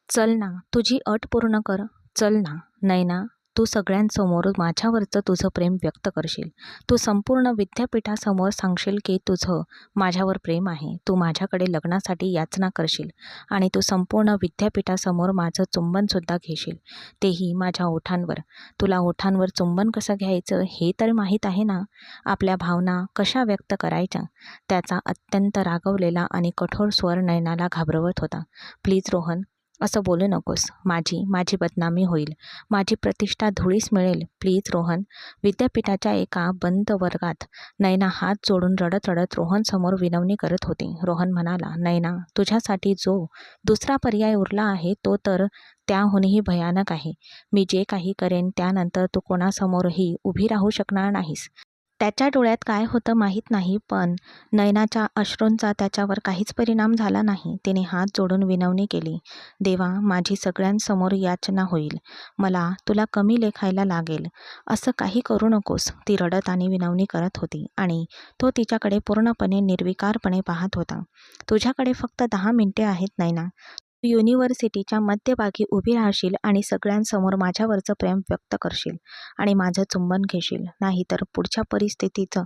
चल ना, तुझी अट पूर्ण कर. चल ना, नैना, तू सगळ्यांसमोर माझ्यावरचं तुझं प्रेम व्यक्त करशील. तू संपूर्ण विद्यापीठासमोर सांगशील की तुझं माझ्यावर प्रेम आहे. तू माझ्याकडे लग्नासाठी याचना करशील आणि तू संपूर्ण विद्यापीठासमोर माझं चुंबनसुद्धा घेशील, तेही माझ्या ओठांवर. तुला ओठांवर चुंबन कसं घ्यायचं हे तर माहीत आहे ना? आपल्या भावना कशा व्यक्त करायच्या? त्याचा अत्यंत रागवलेला आणि कठोर स्वर नयनाला घाबरवत होता. प्लीज रोहन, असं बोलू नकोस. माझी माझी बदनामी होईल. माझी प्रतिष्ठा धुळीस मिळेल. प्लीज रोहन. विद्यापीठाच्या एका बंद वर्गात नैना हात जोडून रडत रडत रोहनसमोर विनवणी करत होती. रोहन म्हणाला, नैना, तुझ्यासाठी जो दुसरा पर्याय उरला आहे तो तर त्याहूनही भयानक आहे. मी जे काही करेन त्यानंतर तू कोणासमोरही उभी राहू शकणार नाहीस. त्याच्या डोळ्यात काय होतं माहीत नाही, पण नयनाच्या अश्रूंचा त्याच्यावर काहीच परिणाम झाला नाही. तिने हात जोडून विनवणी केली, देवा, माझी सगळ्यांसमोर याचना होईल. मला तुला कमी लेखायला लागेल. असं काही करू नकोस. ती रडत आणि विनवणी करत होती आणि तो तिच्याकडे पूर्णपणे निर्विकारपणे पाहत होता. तुझ्याकडे फक्त 10 मिनिटे आहेत नैना. तू युनिव्हर्सिटीच्या मध्यभागी उभी राहशील आणि सगळ्यांसमोर माझ्यावरचं प्रेम व्यक्त करशील आणि माझं चुंबन घेशील. नाहीतर पुढच्या परिस्थितीचं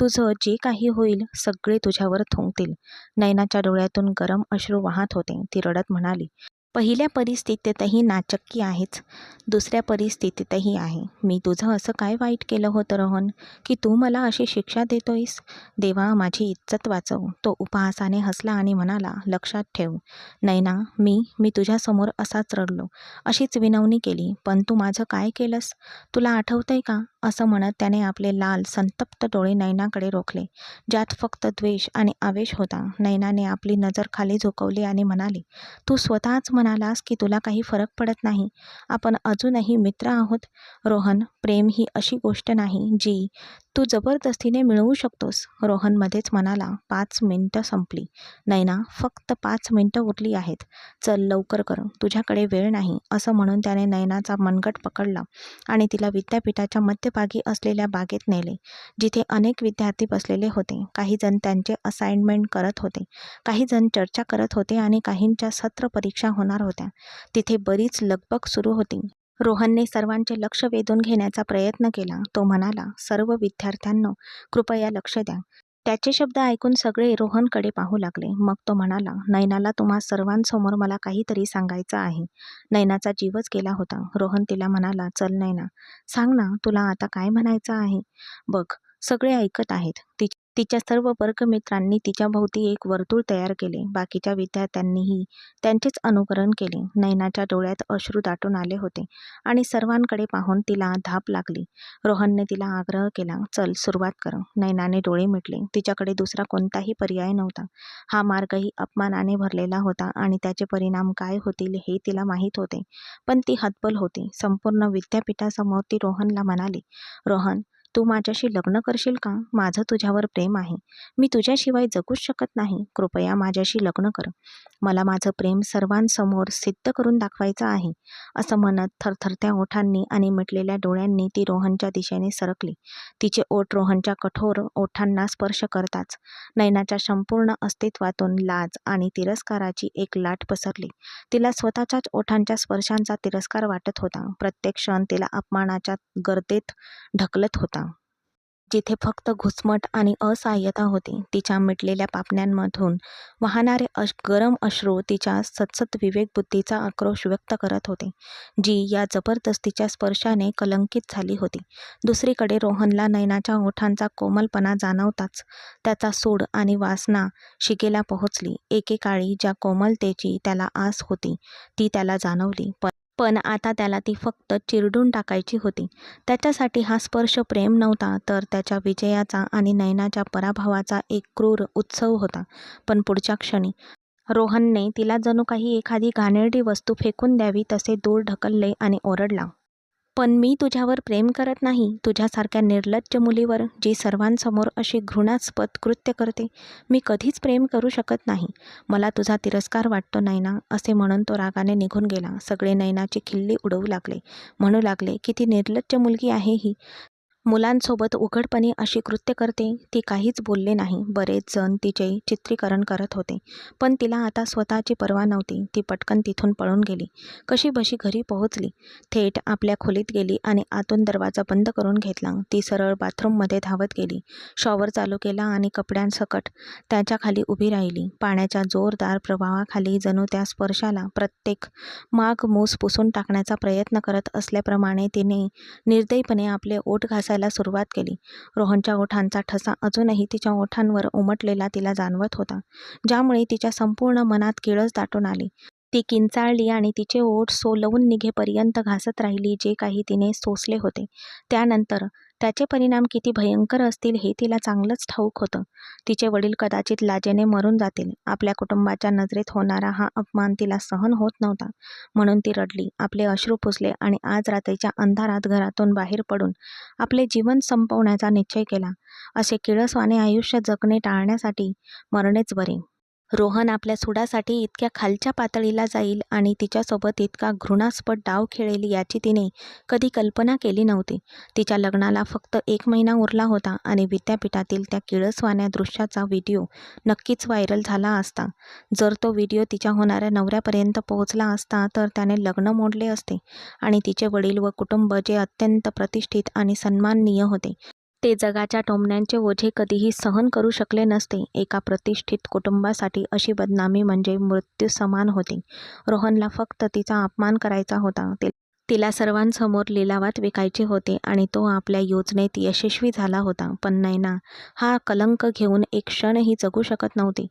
तुझं जे काही होईल सगळे तुझ्यावर थुंकतील. नयनाच्या डोळ्यातून गरम अश्रू वाहत होते. ती रडत म्हणाली, पहिल्या परिस्थितीतही नाचक्की आहेच, दुसऱ्या परिस्थितीतही आहे. मी तुझं असं काय वाईट केलं होतं रोहन, की तू मला अशी शिक्षा देतोयस? देवा, माझी इज्जत वाचव. तो उपहासाने हसला आणि म्हणाला, लक्षात ठेव नैना, मी तुझ्यासमोर असाच रडलो, अशीच विनवणी केली, पण तू माझं काय केलंस? तुला आठवतंय का? असं म्हणत त्याने आपले लाल संतप्त डोळे नैनाकडे रोखले, ज्यात फक्त द्वेष आणि आवेश होता. नैनाने आपली नजर खाली झुकवली आणि म्हणाली, तू स्वतःच म्हणालास की तुला काही फरक पडत नाही. आपण अजूनही मित्र आहोत. रोहन, प्रेम ही अशी गोष्ट नाही जी तू जबरदस्तीने मिळवू शकतोस. रोहन मध्येच म्हणाला, 5 मिनिटं संपली. नैना, फक्त 5 मिनिटं उरली आहेत. चल लवकर कर, तुझ्याकडे वेळ नाही. असं म्हणून त्याने नयनाचा मनगट पकडला आणि तिला विद्यापीठाच्या मध्यभागी असलेल्या बागेत नेले, जिथे अनेक विद्यार्थी बसलेले होते. काही जण त्यांचे असाइनमेंट करत होते, काही जण चर्चा करत होते आणि काहींच्या सत्र परीक्षा होणार होत्या. तिथे बरीच लगबग सुरू होती. रोहनने सर्वांचे लक्ष वेधून घेण्याचा प्रयत्न केला. तो म्हणाला, सर्व विद्यार्थ्यांनो, कृपया लक्ष द्या. त्याचे शब्द ऐकून सगळे रोहनकडे पाहू लागले. मग तो म्हणाला, नैनाला तुम्हा सर्वांसमोर मला काहीतरी सांगायचं आहे. नैनाचा जीवच गेला होता. रोहन तिला म्हणाला, चल नैना, सांग ना, तुला आता काय म्हणायचं आहे? बघ, सगळे ऐकत आहेत. तिच्या सर्व वर्गमित्रांनी तिच्या भोवती एक वर्तुळ तयार केले. बाकीच्या विद्यार्थ्यांनीही त्यांचेच अनुकरण केले. नैनाच्या डोळ्यात अश्रू दाटून आले होते आणि सर्वांकडे पाहून तिला धाप लागली. रोहनने तिला आग्रह केला, चल सुरुवात कर. नैनाने डोळे मिटले. तिच्याकडे दुसरा कोणताही पर्याय नव्हता. हा मार्गही अपमानाने भरलेला होता आणि त्याचे परिणाम काय होतील हे तिला माहीत होते. पण ती हतबल होती. संपूर्ण विद्यापीठासमोर ती रोहनला म्हणाली, रोहन, तू माझ्याशी लग्न करशील का? माझं तुझ्यावर प्रेम आहे. मी तुझ्याशिवाय जगूच शकत नाही. कृपया माझ्याशी लग्न कर. मला माझं प्रेम सर्वांसमोर सिद्ध करून दाखवायचं आहे. असं म्हणत थरथरत्या ओठांनी आणि मिटलेल्या डोळ्यांनी ती रोहनच्या दिशेने सरकली. तिचे ओठ रोहनच्या कठोर ओठांना स्पर्श करताच नयनाच्या संपूर्ण अस्तित्वातून लाज आणि तिरस्काराची एक लाट पसरली. तिला स्वतःच्याच ओठांच्या स्पर्शांचा तिरस्कार वाटत होता. प्रत्येक क्षण तिला अपमानाच्या गर्देत ढकलत होता, जिथे फक्त घुसमट आणि असहाय्यता होती. तिच्या मिटलेल्या पापण्यांमधून वाहणारे गरम अश्रू तिच्या सतसत विवेकबुद्धीचा आक्रोश व्यक्त करत होते, जी या जबरदस्तीच्या स्पर्शाने कलंकित झाली होती. दुसरीकडे रोहनला नयनाच्या ओठांचा कोमलपणा जाणवताच त्याचा सूड आणि वासना शिगेला पोहोचली. एकेकाळी ज्या कोमलतेची त्याला आस होती ती त्याला जाणवली, पण आता त्याला ती फक्त चिरडून टाकायची होती. त्याच्यासाठी हा स्पर्श प्रेम नव्हता, तर त्याच्या विजयाचा आणि नयनाच्या पराभवाचा एक क्रूर उत्सव होता. पण पुढच्या क्षणी रोहनने तिला जणू काही एखादी घाणेरडी वस्तू फेकून द्यावी तसे दूर ढकलले आणि ओरडला, पण मी तुझ्यावर प्रेम करत नाही. तुझ्यासारख्या निर्लज्ज मुलीवर, जी सर्वांसमोर अशी घृणास्पद कृत्य करते, मी कधीच प्रेम करू शकत नाही. मला तुझा तिरस्कार वाटतो नैना. असे म्हणून तो रागाने निघून गेला. सगळे नैनाची खिल्ली उडवू लागले. म्हणू लागले, किती निर्लज्ज मुलगी आहे ही. मुलांसोबत उघडपणे अशी कृत्य करते. ती काहीच बोलले नाही. बरेच जण तिचे चित्रीकरण करत होते, पण तिला आता स्वतःची पर्वा नव्हती. ती पटकन तिथून पळून गेली. कशीबशी घरी पोहोचली. थेट आपल्या खोलीत गेली आणि आतून दरवाजा बंद करून घेतला. ती सरळ बाथरूममध्ये धावत गेली. शॉवर चालू केला आणि कपड्यांसकट त्याच्या खाली उभी राहिली. पाण्याच्या जोरदार प्रवाहाखाली जणू त्या स्पर्शाला प्रत्येक माग मूस पुसून टाकण्याचा प्रयत्न करत असल्याप्रमाणे तिने निर्दयीपणे आपले ओठ घासायला सुरुवात केली. रोहनच्या ओठांचा ठसा अजूनही तिच्या ओठांवर उमटलेला तिला जाणवत होता, ज्यामुळे तिच्या संपूर्ण मनात किळस दाटून आली. ती किंचाळली आणि तिचे ओठ सोलवून निघेपर्यंत घासत राहिली. जे काही तिने सोसले होते, त्यानंतर त्याचे परिणाम किती भयंकर असतील हे तिला चांगलंच ठाऊक होतं. तिचे वडील कदाचित लाजेने मरून जातील. आपल्या कुटुंबाच्या नजरेत होणारा हा अपमान तिला सहन होत नव्हता. म्हणून ती रडली, आपले अश्रू पुसले आणि आज रात्रीच्या अंधारात घरातून बाहेर पडून आपले जीवन संपवण्याचा निश्चय केला. असे किळसवाणे आयुष्य जगणे टाळण्यासाठी मरणेच बरे. रोहन आपल्या सुडासाठी इतक्या खालच्या पातळीला जाईल आणि तिच्यासोबत इतका घृणास्पद डाव खेळेल याची तिने कधी कल्पना केली नव्हती. तिच्या लग्नाला फक्त 1 महिना उरला होता आणि विद्यापीठातील त्या किळसवाण्या दृश्याचा व्हिडिओ नक्कीच व्हायरल झाला असता. जर तो व्हिडिओ तिच्या होणाऱ्या नवऱ्यापर्यंत पोहोचला असता तर त्याने लग्न मोडले असते आणि तिचे वडील व कुटुंब, जे अत्यंत प्रतिष्ठित आणि सन्माननीय होते, ते जगाच्या टोमण्यांचे ओझे कधीही सहन करू शकले नसते. एका प्रतिष्ठित कुटुंबासाठी अशी बदनामी म्हणजे मृत्यूसमान होती. रोहनला फक्त तिचा अपमान करायचा होता. तिला सर्वांसमोर लिलावात विकायचे होते आणि तो आपल्या योजनेत यशस्वी झाला होता. पण नैना हा कलंक घेऊन एक क्षणही जगू शकत नव्हती.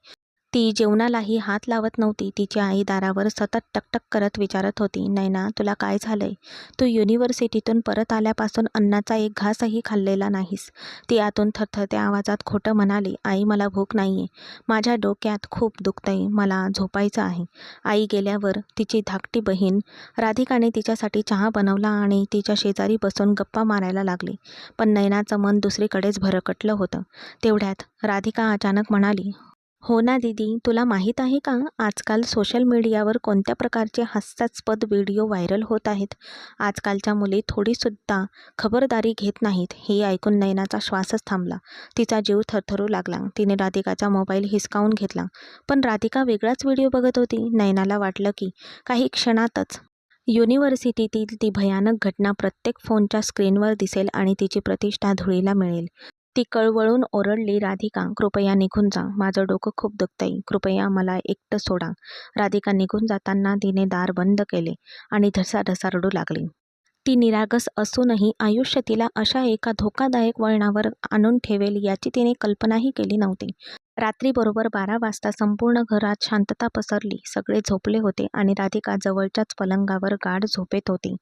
ती जेवणालाही हात लावत नव्हती. तिची आई दारावर सतत टकटक करत विचारत होती, नैना, तुला काय झालंय? तू युनिव्हर्सिटीतून परत आल्यापासून अन्नाचा एक घासही खाल्लेला नाहीस. ती आतून थरथरत्या आवाजात खोटं म्हणाली, आई, मला भूक नाहीये. माझ्या डोक्यात खूप दुखतंय. मला झोपायचं आहे. आई गेल्यावर तिची धाकटी बहीण राधिकाने तिच्यासाठी चहा बनवला आणि तिच्या शेजारी बसून गप्पा मारायला लागली. पण नैनाचं मन दुसरीकडेच भरकटलं होतं. तेवढ्यात राधिका अचानक म्हणाली, हो ना दीदी, तुला माहीत आहे का, आजकाल सोशल मीडियावर कोणत्या प्रकारचे हास्यास्पद व्हिडिओ व्हायरल होत आहेत. आजकालच्या मुली थोडीसुद्धा खबरदारी घेत नाहीत. हे ऐकून नैनाचा श्वासच थांबला. तिचा जीव थरथरू लागला. तिने राधिकाचा मोबाईल हिसकावून घेतला. पण राधिका वेगळाच व्हिडिओ बघत होती. नैनाला वाटलं की काही क्षणातच युनिव्हर्सिटीतील ती भयानक घटना प्रत्येक फोनच्या स्क्रीनवर दिसेल आणि तिची प्रतिष्ठा धुळीला मिळेल. ती कळवळून ओरडली, राधिका, कृपया निघून जा. माझं डोकं खूप दुखतंय. कृपया मला एकटं सोडा. राधिका निघून जाताना तिने दार बंद केले आणि ढसाढसा रडू लागली. ती निरागस असूनही आयुष्य तिला अशा एका धोकादायक वळणावर आणून ठेवेल याची तिने कल्पनाही केली नव्हती. रात्री बरोबर 12 वाजता संपूर्ण घरात शांतता पसरली. सगळे झोपले होते आणि राधिका जवळच्याच पलंगावर गाढ झोपेत होती.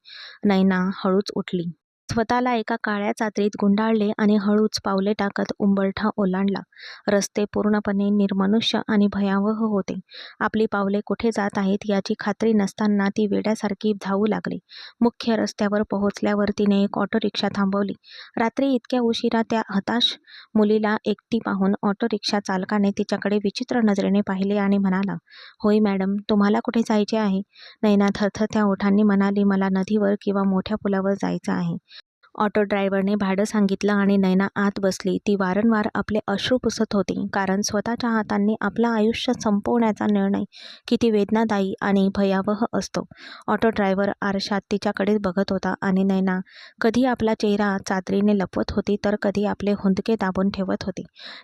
नैना हळूच उठली. स्वतःला एका काळ्या चादरीत गुंडाळले आणि हळूच पावले टाकत उंबरठा ओलांडला. रस्ते पूर्णपणे निर्मनुष्य आणि भयावह होते. आपली पावले कुठे जात आहेत याची खात्री नसताना ती वेड्यासारखी धावू लागली. मुख्य रस्त्यावर पोहोचल्यावर तिने एक ऑटो रिक्षा थांबवली. रात्री इतक्या उशिरा त्या हताश मुलीला एकटी पाहून ऑटो रिक्षा चालकाने तिच्याकडे विचित्र नजरेने पाहिले आणि म्हणाला, होय मॅडम, तुम्हाला कुठे जायचे आहे? नैना थरथरत्या ओठांनी म्हणाली, मला नदीवर किंवा मोठ्या पुलावर जायचं आहे. ऑटो ड्रायव्हरने भाडं सांगितलं आणि नैना आत बसली. ती वारंवार आपले अश्रू पुसत होती, कारण स्वतःच्या हातांनी आपलं आयुष्य संपवण्याचा निर्णय किती वेदनादायी आणि भयावह असतो. ऑटो ड्रायव्हर आरशात तिच्याकडेच बघत होता आणि नैना कधी आपला चेहरा चादरीने लपवत होती तर कधी आपले हुंदके दाबून ठेवत होती.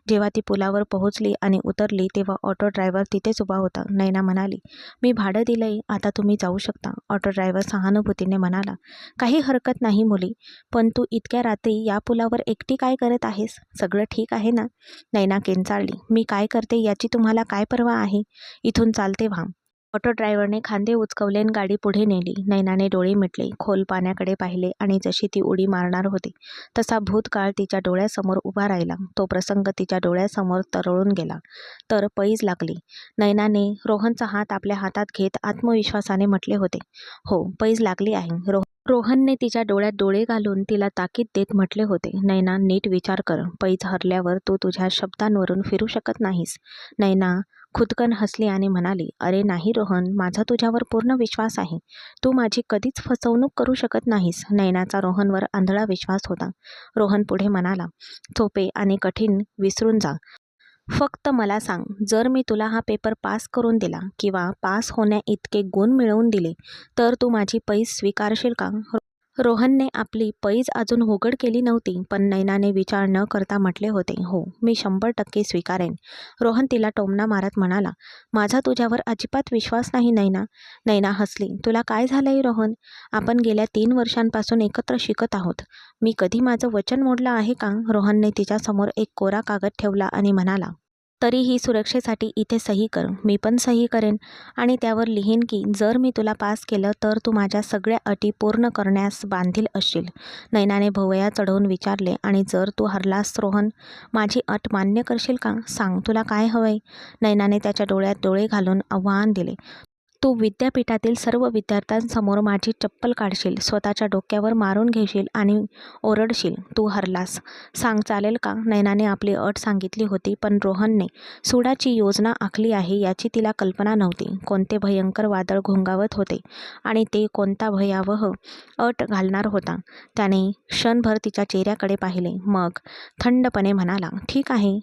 जेव्हा ती पुलावर पोहोचली आणि उतरली तेव्हा ऑटो ड्रायव्हर तिथेच उभा होता. नैना म्हणाली, मी भाडं दिलंय, आता तुम्ही जाऊ शकता. ऑटो ड्रायव्हर सहानुभूतीने म्हणाला, काही हरकत नाही मुली, पण तू इतक्या रात्री या पुलावर एकटी काय करत आहेस? सगळं ठीक आहे ना? नैना किंचाळली, मी काय करते याची तुम्हाला काय पर्वा आहे? इथून चालते व्हा. ऑटो ड्रायव्हरने खांदे उचकवले आणि गाडी पुढे नेली. नैनाने डोळे मिटले, खोल पाण्याकडे पाहिले आणि जशी ती उडी मारणार होती तसा भूतकाळ तिच्या डोळ्यासमोर उभा राहिला. तो प्रसंग तिच्या डोळ्यासमोर तरळून गेला. तर पैज लागली. नैनाने रोहनचा हात आपल्या हातात घेत आत्मविश्वासाने म्हटले होते, हो, पैज लागली आहे. रोहनने तिच्या डोळ्यात डोळे घालून तिला ताकीद देत म्हटले होते, नैना, नीट विचार कर. पैज हरल्यावर तू तुझ्या शब्दांवरून फिरू शकत नाहीस. नैना, खुदकन हसली आणि म्हणाली, अरे नाही रोहन, माझा तुझ्यावर पूर्ण विश्वास आहे. तू माझी कधीच फसवणूक करू शकत नाहीस. नयनाचा रोहनवर आंधळा विश्वास होता. रोहन पुढे म्हणाला, सोपे आणि कठीण विसरून जा. फक्त मला सांग, जर मी तुला हा पेपर पास करून दिला किंवा पास होण्याइतके गुण मिळवून दिले, तर तू माझी पैस स्वीकारशील का? रोहनने आपली पैज अजून उघड केली नव्हती, पण नयनाने विचार न करता म्हटले होते, हो, मी 100% स्वीकारेन. रोहन तिला टोमणा मारत म्हणाला, माझा तुझ्यावर अजिबात विश्वास नाही नयना. नयना हसली, तुला काय झालंय रोहन? आपण गेल्या 3 वर्षांपासून एकत्र शिकत आहोत. मी कधी माझं वचन मोडलं आहे का? रोहनने तिच्यासमोर एक कोरा कागद ठेवला आणि म्हणाला, तरीही सुरक्षेसाठी इथे सही कर. मी पण सही करेन आणि त्यावर लिहीन की जर मी तुला पास केलं तर तू माझ्या सगळ्या अटी पूर्ण करण्यास बांधील असशील. नयनाने भुवया चढवून विचारले, आणि जर तू हरलास रोहन, माझी अट मान्य करशील का? सांग, तुला काय हवंय? नयनाने त्याच्या डोळ्यात डोळे घालून आव्हान दिले, तू विद्यापीठातील सर्व विद्यार्थ्यांसमोर माझी चप्पल काढशील, स्वतःच्या डोक्यावर मारून घेशील आणि ओरडशील, तू हरलास. सांग, चालेल का? नयनाने आपली अट सांगितली होती, पण रोहनने सुडाची योजना आखली आहे याची तिला कल्पना नव्हती. कोणते भयंकर वादळ घोंगावत होते आणि ते कोणता भयावह अट घालणार होता. त्याने क्षणभर तिच्या चेहऱ्याकडे पाहिले, मग थंडपणे म्हणाला, ठीक आहे.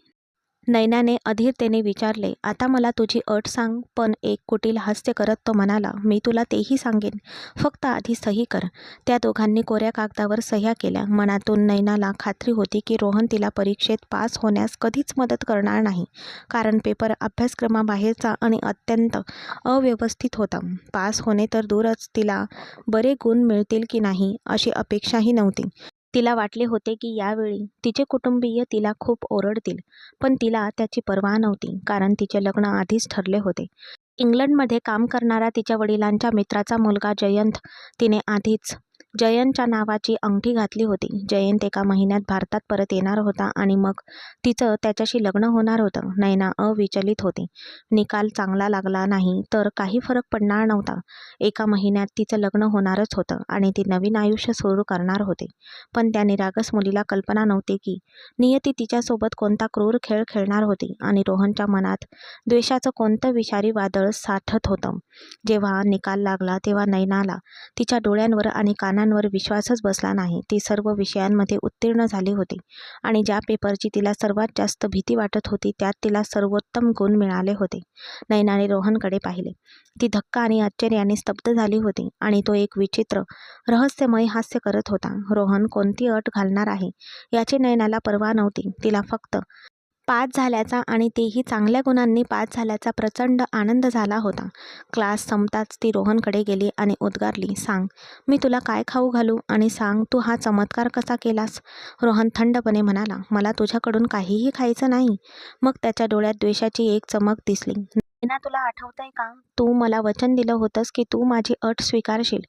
नयनाने अधीरतेने विचारले, आता मला तुझी अट सांग. पण एक कुटील हास्य करत तो म्हणाला, मी तुला तेही सांगेन, फक्त आधी सही कर. त्या दोघांनी कोऱ्या कागदावर सह्या केल्या. मनातून नयनाला खात्री होती की रोहन तिला परीक्षेत पास होण्यास कधीच मदत करणार नाही, कारण पेपर अभ्यासक्रमाबाहेरचा आणि अत्यंत अव्यवस्थित होता. पास होणे तर दूरच, तिला बरे गुण मिळतील की नाही अशी अपेक्षाही नव्हती. तिला वाटले होते की यावेळी तिचे कुटुंबीय तिला खूप ओरडतील, पण तिला त्याची पर्वा नव्हती, कारण तिचे लग्न आधीच ठरले होते. इंग्लंडमध्ये काम करणारा तिच्या वडिलांच्या मित्राचा मुलगा जयंत, तिने आधीच जयंतच्या नावाची अंगठी घातली होती. जयंत एका महिन्यात भारतात परत येणार होता आणि मग तिचं त्याच्याशी लग्न होणार होतं. नयना अविचलित होती. निकाल चांगला लागला नाही तर काही फरक पडणार नव्हता. एका महिन्यात तिचं लग्न होणारच होतं आणि ती नवीन आयुष्य सुरू करणार होते. पण त्या निरागस मुलीला कल्पना नव्हती की नियती तिच्यासोबत कोणता क्रूर खेळ खेळणार होती आणि रोहनच्या मनात द्वेषाचं कोणतं विषारी वादळ साठत होतं. जेव्हा निकाल लागला तेव्हा नयनाला तिच्या डोळ्यांवर आणि कानांवर विश्वासच बसला नाही. ती सर्व विषयांमध्ये उत्तीर्ण झाली होती आणि ज्या पेपरची तिला सर्वात जास्त भीती वाटत होती त्यात तिला सर्वोत्तम गुण मिळाले होते. नयनाने रोहनकडे पाहिले. ती धक्का आणि आश्चर्याने स्तब्ध झाली होती आणि तो एक विचित्र रहस्यमय हास्य करत होता. रोहन कोणती अट घालणार आहे याची नयनाला पर्वा नव्हती. तिला फक्त पास झाल्याचा आणि तेही चांगल्या गुणांनी पास झाल्याचा प्रचंड आनंद झाला होता. क्लास संपताच ती रोहनकडे गेली आणि उद्गारली, सांग, मी तुला काय खाऊ घालू आणि सांग, तू हा चमत्कार कसा केलास? रोहन थंडपणे म्हणाला, मला तुझ्याकडून काहीही खायचं नाही. मग त्याच्या डोळ्यात द्वेषाची एक चमक दिसली. नयना, तुला आठवतंय का? तू मला वचन दिलं होतंस की तू माझी अट स्वीकारशील.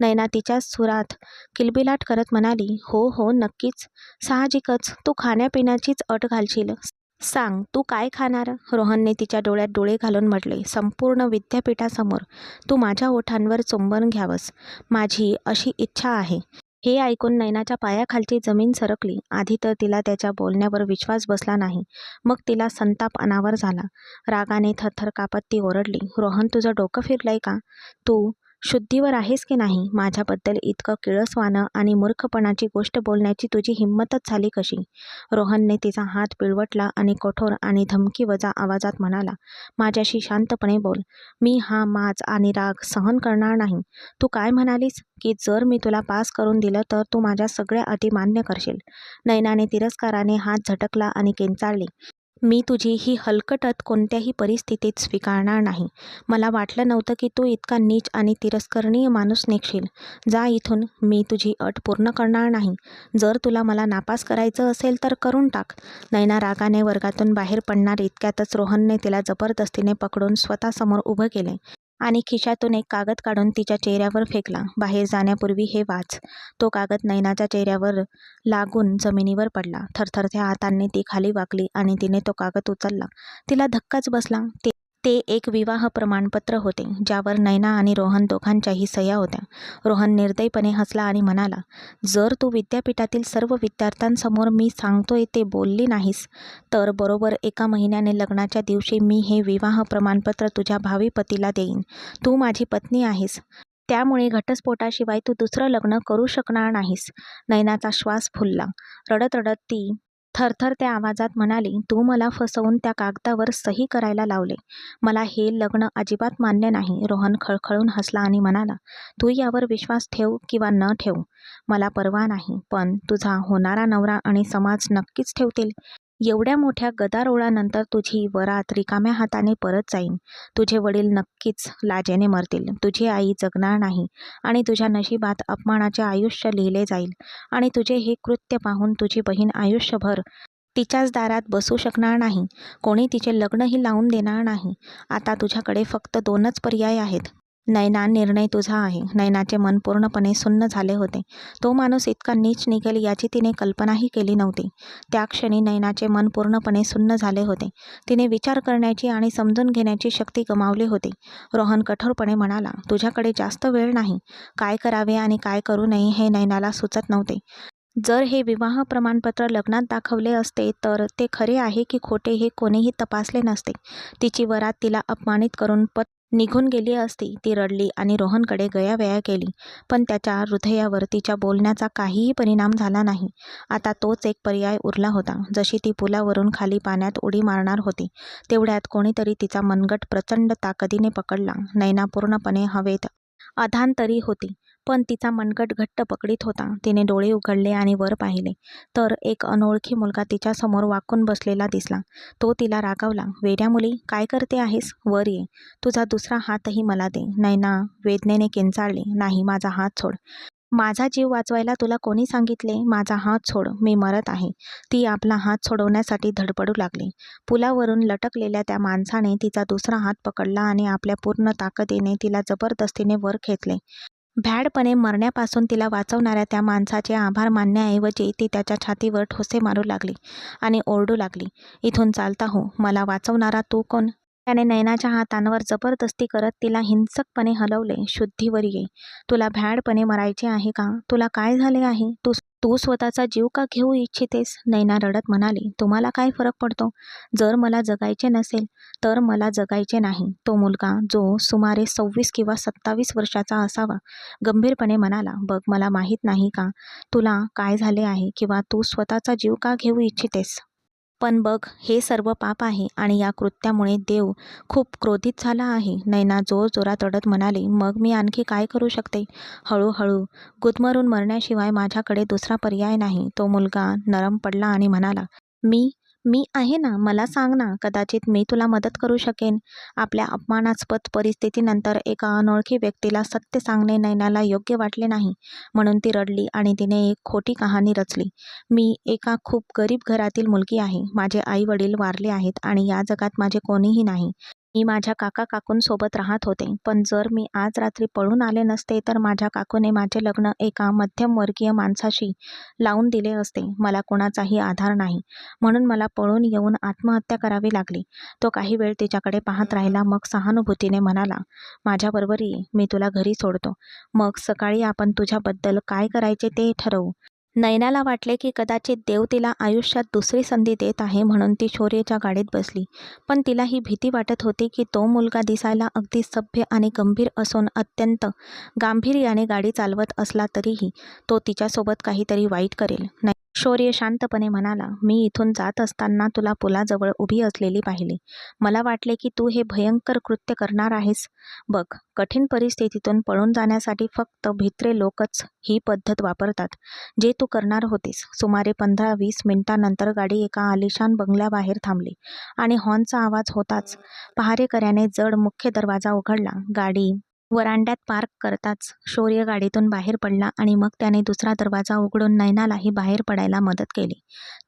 नयना तिच्याच सुरात किलबिलाट करत म्हणाली, हो हो, नक्कीच. साहजिकच, तू खाण्यापिण्याचीच अट घालशील. सांग, तू काय खाणार? रोहनने तिच्या डोळ्यात डोळे घालून म्हटले, संपूर्ण विद्यापीठासमोर तू माझ्या ओठांवर चुंबन घ्यावंस, माझी अशी इच्छा आहे. हे ऐकून नयनाच्या पायाखालची जमीन सरकली. आधी तर तिला त्याच्या बोलण्यावर विश्वास बसला नाही, मग तिला संताप अनावर झाला. रागाने थरथर कापत ती ओरडली, रोहन, तुझं डोकं फिरलंय का? तू शुद्धीवर आहेस की नाही? माझ्याबद्दल इतकं किळसवाणं आणि मूर्खपणाची गोष्ट बोलण्याची तुझी हिंमतच झाली कशी? रोहनने तिचा हात पिळवटला आणि कठोर आणि धमकीवजा आवाजात म्हणाला, माझ्याशी शांतपणे बोल. मी हा माज आणि राग सहन करणार नाही. तू काय म्हणालीस की जर मी तुला पास करून दिलं तर तू माझ्या सगळ्या अटी मान्य करशील? नयनाने तिरस्काराने हात झटकला आणि किंचाळली, मी तुझी ही हलकट कोणत्याही परिस्थितीत स्वीकारणार नाही. मला वाटलं नव्हतं की तू इतका नीच आणि तिरस्करणीय माणूस निघशील. जा इथून. मी तुझी अट पूर्ण करणार नाही. जर तुला मला नापास करायचं असेल तर करून टाक. नयना रागाने वर्गातून बाहेर पडणार इतक्यातच रोहनने तिला जबरदस्तीने पकडून स्वतःसमोर उभं केले आणि खिशातून एक कागद काढून तिच्या चेहऱ्यावर फेकला. बाहेर जाण्यापूर्वी हे वाच. तो कागद नयनाच्या चेहऱ्यावर लागून जमिनीवर पडला. थरथरत्या हातांनी ती खाली वाकली आणि तिने तो कागद उचलला. तिला धक्काच बसला. ते एक विवाह प्रमाणपत्र होते ज्यावर नैना आणि रोहन दोघांच्याही सह्या होत्या. रोहन निर्दयीपणे हसला आणि म्हणाला, जर तू विद्यापीठातील सर्व विद्यार्थ्यांसमोर मी सांगतोय ते बोलली नाहीस तर बरोबर 1 महिन्याने लग्नाच्या दिवशी मी हे विवाह प्रमाणपत्र तुझ्या भावी पतीला देईन. तू माझी पत्नी आहेस, त्यामुळे घटस्फोटाशिवाय तू दुसरं लग्न करू शकणार नाहीस. नैनाचा श्वास फुलला. रडत रडत ती थरथरत्या आवाजात म्हणाली, तू मला फसवून त्या कागदावर सही करायला लावले. मला हे लग्न अजिबात मान्य नाही. रोहन खळखळून हसला आणि म्हणाला, तू यावर विश्वास ठेव किंवा न ठेव मला पर्वा नाही, पण तुझा होणारा नवरा आणि समाज नक्कीच ठेवतील. एवढ्या मोठ्या गदारोळानंतर तुझी वरात रिकाम्या हाताने परत जाईन. तुझे वडील नक्कीच लाजेने मरतील. तुझी आई जगणार नाही आणि तुझ्या नशिबात अपमानाचे आयुष्य लिहिले जाईल. आणि तुझे हे कृत्य पाहून तुझी बहीण आयुष्यभर तिच्याच दारात बसू शकणार नाही. कोणी तिचे लग्नही लावून देणार नाही. आता तुझ्याकडे फक्त 2च पर्याय आहेत. नैना, निर्णय तुझा आहे. नैनाचे मन पूर्णपणे सुन्न झाले होते. तो माणूस इतका नीच निघेल याची तिने कल्पनाही केली नव्हती. त्या क्षणी नैनाचे मन पूर्णपणे सुन्न झाले होते. तिने विचार करण्याची आणि समजून घेण्याची शक्ती गमावली होती. रोहन कठोरपणे म्हणाला, तुझ्याकडे जास्त वेळ नाही. काय करावे आणि काय करू नये हे नैनाला सुचत नव्हते. जर हे विवाह प्रमाणपत्र लग्नात दाखवले असते तर ते खरे आहे की खोटे हे कोणीही तपासले नसते. तिची वरात तिला अपमानित करून निघून गेली असती. ती रडली आणि रोहनकडे गयावया केली, पण त्याच्या हृदयावर तिच्या बोलण्याचा काहीही परिणाम झाला नाही. आता तोच एक पर्याय उरला होता. जशी ती पुलावरून खाली पाण्यात उडी मारणार होती तेवढ्यात कोणीतरी तिचा मनगट प्रचंड ताकदीने पकडला. नैना पूर्णपणे हवेत अधांतरी होती, पण तिचा मनगट घट्ट पकडीत होता. तिने डोळे उघडले आणि वर पाहिले तर एक अनोळखी मुलगा तिच्यासमोर वाकून बसलेला दिसला. तो तिला रागावला, वेड्या मुली, काय करते आहेस? वर ये. तुझा दुसरा हातही मला दे. नैना वेदनेने किंचाळली, नाही, माझा हात सोड. माझा जीव वाचवायला तुला कोणी सांगितले? माझा हात सोड, मी मरत आहे. ती आपला हात सोडवण्यासाठी धडपडू लागली. पुलावरून लटकलेल्या त्या माणसाने तिचा दुसरा हात पकडला आणि आपल्या पूर्ण ताकदीने तिला जबरदस्तीने वर खेचले. भ्याडपणे मरण्यापासून तिला वाचवणाऱ्या त्या माणसाचे आभार मानण्याऐवजी ती त्याच्या छातीवर ठोसे मारू लागली आणि ओरडू लागली, इथून चालता हो. मला वाचवणारा तू कोण? त्याने नैनाच्या हातांवर जबरदस्ती करत तिला हिंसकपणे हलवले. शुद्धीवर ये. तुला भ्याडपणे मरायचे आहे का? तुला काय झाले आहे? तू तू स्वतःचा जीव का घेऊ इच्छितेस? नैना रडत म्हणाली, तुम्हाला काय फरक पडतो? जर मला जगायचे नसेल तर मला जगायचे नाही. तो मुलगा, जो सुमारे 26 किंवा 27 वर्षाचा असावा, गंभीरपणे म्हणाला, बघ, मला माहीत नाही का तुला काय झाले आहे किंवा तू स्वतःचा जीव का घेऊ इच्छितेस. पण बघ, हे सर्व पाप आहे आणि या कृत्यामुळे देव खूप क्रोधित झाला आहे. नैना जोरजोरात रडत म्हणाली, मग मी आणखी काय करू शकते? हळूहळू गुदमरून मरण्याशिवाय माझ्याकडे दुसरा पर्याय नाही. तो मुलगा नरम पडला आणि म्हणाला, मी मी आहे ना, मला सांग ना, कदाचित मी तुला मदत करू शकेन. आपल्या अपमानास्पद परिस्थितीनंतर एका अनोळखी व्यक्तीला सत्य सांगणे नैनाला योग्य वाटले नाही. म्हणून ती रडली आणि तिने एक खोटी कहाणी रचली. मी एका खूप गरीब घरातील मुलगी आहे. माझे आई वडील वारले आहेत आणि या जगात माझे कोणीही नाही. मी माझ्या काकांसोबत राहत होते, पण जर मी आज रात्री पळून आले नसते तर माझ्या काकूने माझे लग्न एका मध्यमवर्गीय माणसाशी लावून दिले असते. मला कोणाचाही आधार नाही, म्हणून मला पळून येऊन आत्महत्या करावी लागली. तो काही वेळ तिच्याकडे पाहत राहिला, मग सहानुभूतीने म्हणाला, माझ्याबरोबर ये, मी तुला घरी सोडतो. मग सकाळी आपण तुझ्याबद्दल काय करायचे ते ठरवू. नैनाला वाटले की कदाचित देव तिला आयुष्यात दुसरी संधी देत आहे, म्हणून ती शौर्यच्या गाडीत बसली. पण तिला ही भीती वाटत होती की तो मुलगा दिसायला अगदी सभ्य आणि गंभीर असून अत्यंत गांभीर्याने गाडी चालवत असला तरीही तो तिच्यासोबत काहीतरी वाईट करेल. शौर्य शांतपणे म्हणाला, मी इथून जात असताना तुला पुलाजवळ उभी असलेली पाहिली. मला वाटले की तू हे भयंकर कृत्य करणार आहेस. बघ, कठीण परिस्थितीतून पळून जाण्यासाठी फक्त भित्रे लोकच ही पद्धत वापरतात, जे तू करणार होतीस. सुमारे 15-20 मिनिटांनंतर गाडी एका आलिशान बंगल्याबाहेर थांबली आणि हॉर्नचा आवाज होताच पहारेकऱ्याने जड मुख्य दरवाजा उघडला. गाडी वरांड्यात पार्क करताच शौर्य गाडीतून बाहेर पडला आणि मग त्याने दुसरा दरवाजा उघडून नैनालाही बाहेर पडायला मदत केली.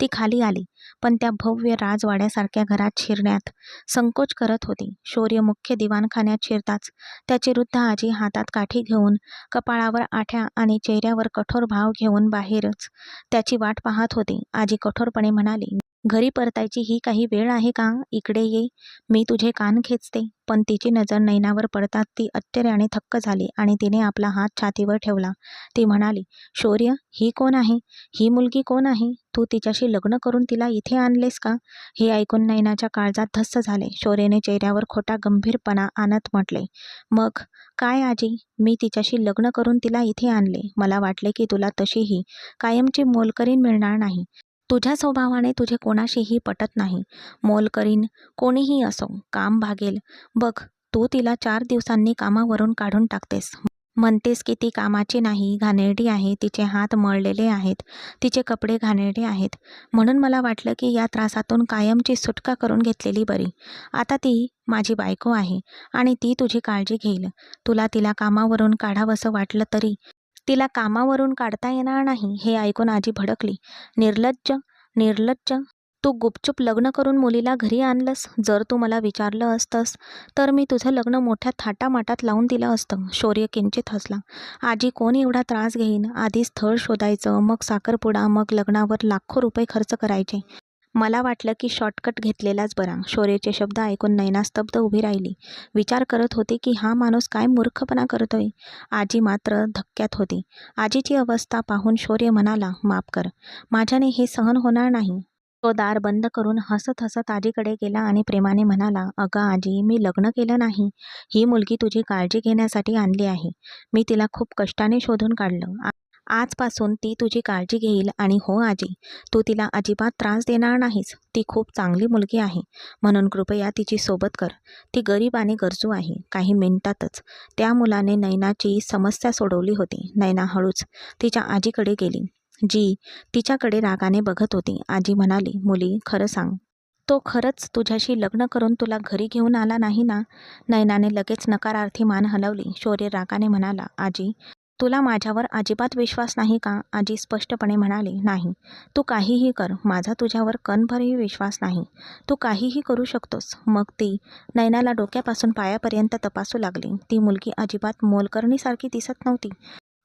ती खाली आली, पण त्या भव्य राजवाड्यासारख्या घरात शिरण्यात संकोच करत होती. शौर्य मुख्य दिवाणखान्यात शिरताच त्याची वृद्ध आजी हातात काठी घेऊन, कपाळावर आठ्या आणि चेहऱ्यावर कठोर भाव घेऊन बाहेरच त्याची वाट पाहत होती. आजी कठोरपणे म्हणाली, घरी परतायची ही काही वेळ आहे का? इकडे ये, मी तुझे कान खेचते. पण तिची नजर नैनावर पडताच ती आश्चर्याने थक्क झाली आणि तिने आपला हात छातीवर ठेवला. ती म्हणाली, शौर्य, ही कोण आहे? ही मुलगी कोण आहे? तू तिच्याशी लग्न करून तिला इथे आणलेस का? हे ऐकून नैनाच्या काळजात धस्स झाले. शौर्याने चेहऱ्यावर खोटा गंभीरपणा आणत म्हटले, मग काय आजी, मी तिच्याशी लग्न करून तिला इथे आणले. मला वाटले की तुला तशीही कायमची मोलकरीण मिळणार नाही. तुझ्या स्वभावाने तुझे कोणाशीही पटत नाही. मोलकरीण कोणीही असो, काम भागेल. बघ, तू तिला 4 दिवसांनी कामावरून काढून टाकतेस. म्हणतेस की ती कामाची नाही, घाणेरडी आहे, तिचे हात मळलेले आहेत, तिचे कपडे घाणेरडे आहेत. म्हणून मला वाटलं की या त्रासातून कायमची सुटका करून घेतलेली बरी. आता ती माझी बायको आहे आणि ती तुझी काळजी घेईल. तुला तिला कामावरून काढावंसं वाटलं तरी तिला कामावरून काढता येणार नाही. हे ऐकून आजी भडकली. निर्लज्ज, निर्लज्ज, तू गुपचूप लग्न करून मुलीला घरी आणलंस. जर तू मला विचारलं असतंस तर मी तुझं लग्न मोठ्या थाटामाटात लावून दिलं असतं. शौर्य किंचित हसला. आजी, कोण एवढा त्रास घेईन? आधी स्थळ शोधायचं, मग साखरपुडा, मग लग्नावर लाखो रुपये खर्च करायचे. मला वाटलं की शॉर्टकट घेतलेलाच बरा. शौर्याचे शब्द ऐकून नैना स्तब्ध उभी राहिली. विचार करत होती की हा माणूस काय मूर्खपणा करतोय. आजी मात्र धक्क्यात होती. आजीची अवस्था पाहून शौर्य म्हणाला, माफ कर, माझ्याने हे सहन होणार नाही. तो दार बंद करून हसत हसत आजीकडे गेला आणि प्रेमाने म्हणाला, अगं आजी, मी लग्न केलं नाही. ही मुलगी तुझी काळजी घेण्यासाठी आणली आहे. मी तिला खूप कष्टाने शोधून काढलं. आजपासून ती तुझी काळजी घेईल. आणि हो आजी, तू तिला अजिबात त्रास देणार नाहीस. ती खूप चांगली मुलगी आहे, म्हणून कृपया तिची सोबत कर. ती गरीब आणि गरजू आहे. काही मिनिटातच त्या मुलाने नैनाची समस्या सोडवली होती. नैना हळूच तिच्या आजीकडे गेली, जी तिच्याकडे रागाने बघत होती. आजी म्हणाली, मुली, खरं सांग, तो खरंच तुझ्याशी लग्न करून तुला घरी घेऊन आला नाही ना? नैनाने लगेच नकारार्थी मान हलवली. शौर्य रागाने म्हणाला, आजी, तुला माझ्यावर अजिबात विश्वास नाही का? आजी स्पष्टपणे म्हणाली, नाही. तू काहीही कर, माझा तुझ्यावर कणभरही विश्वास नाही. तू काहीही करू शकतोस. मग ती नैनाला डोक्यापासून पायापर्यंत तपासू लागली. ती मुलगी अजिबात मोलकरणीसारखी दिसत नव्हती.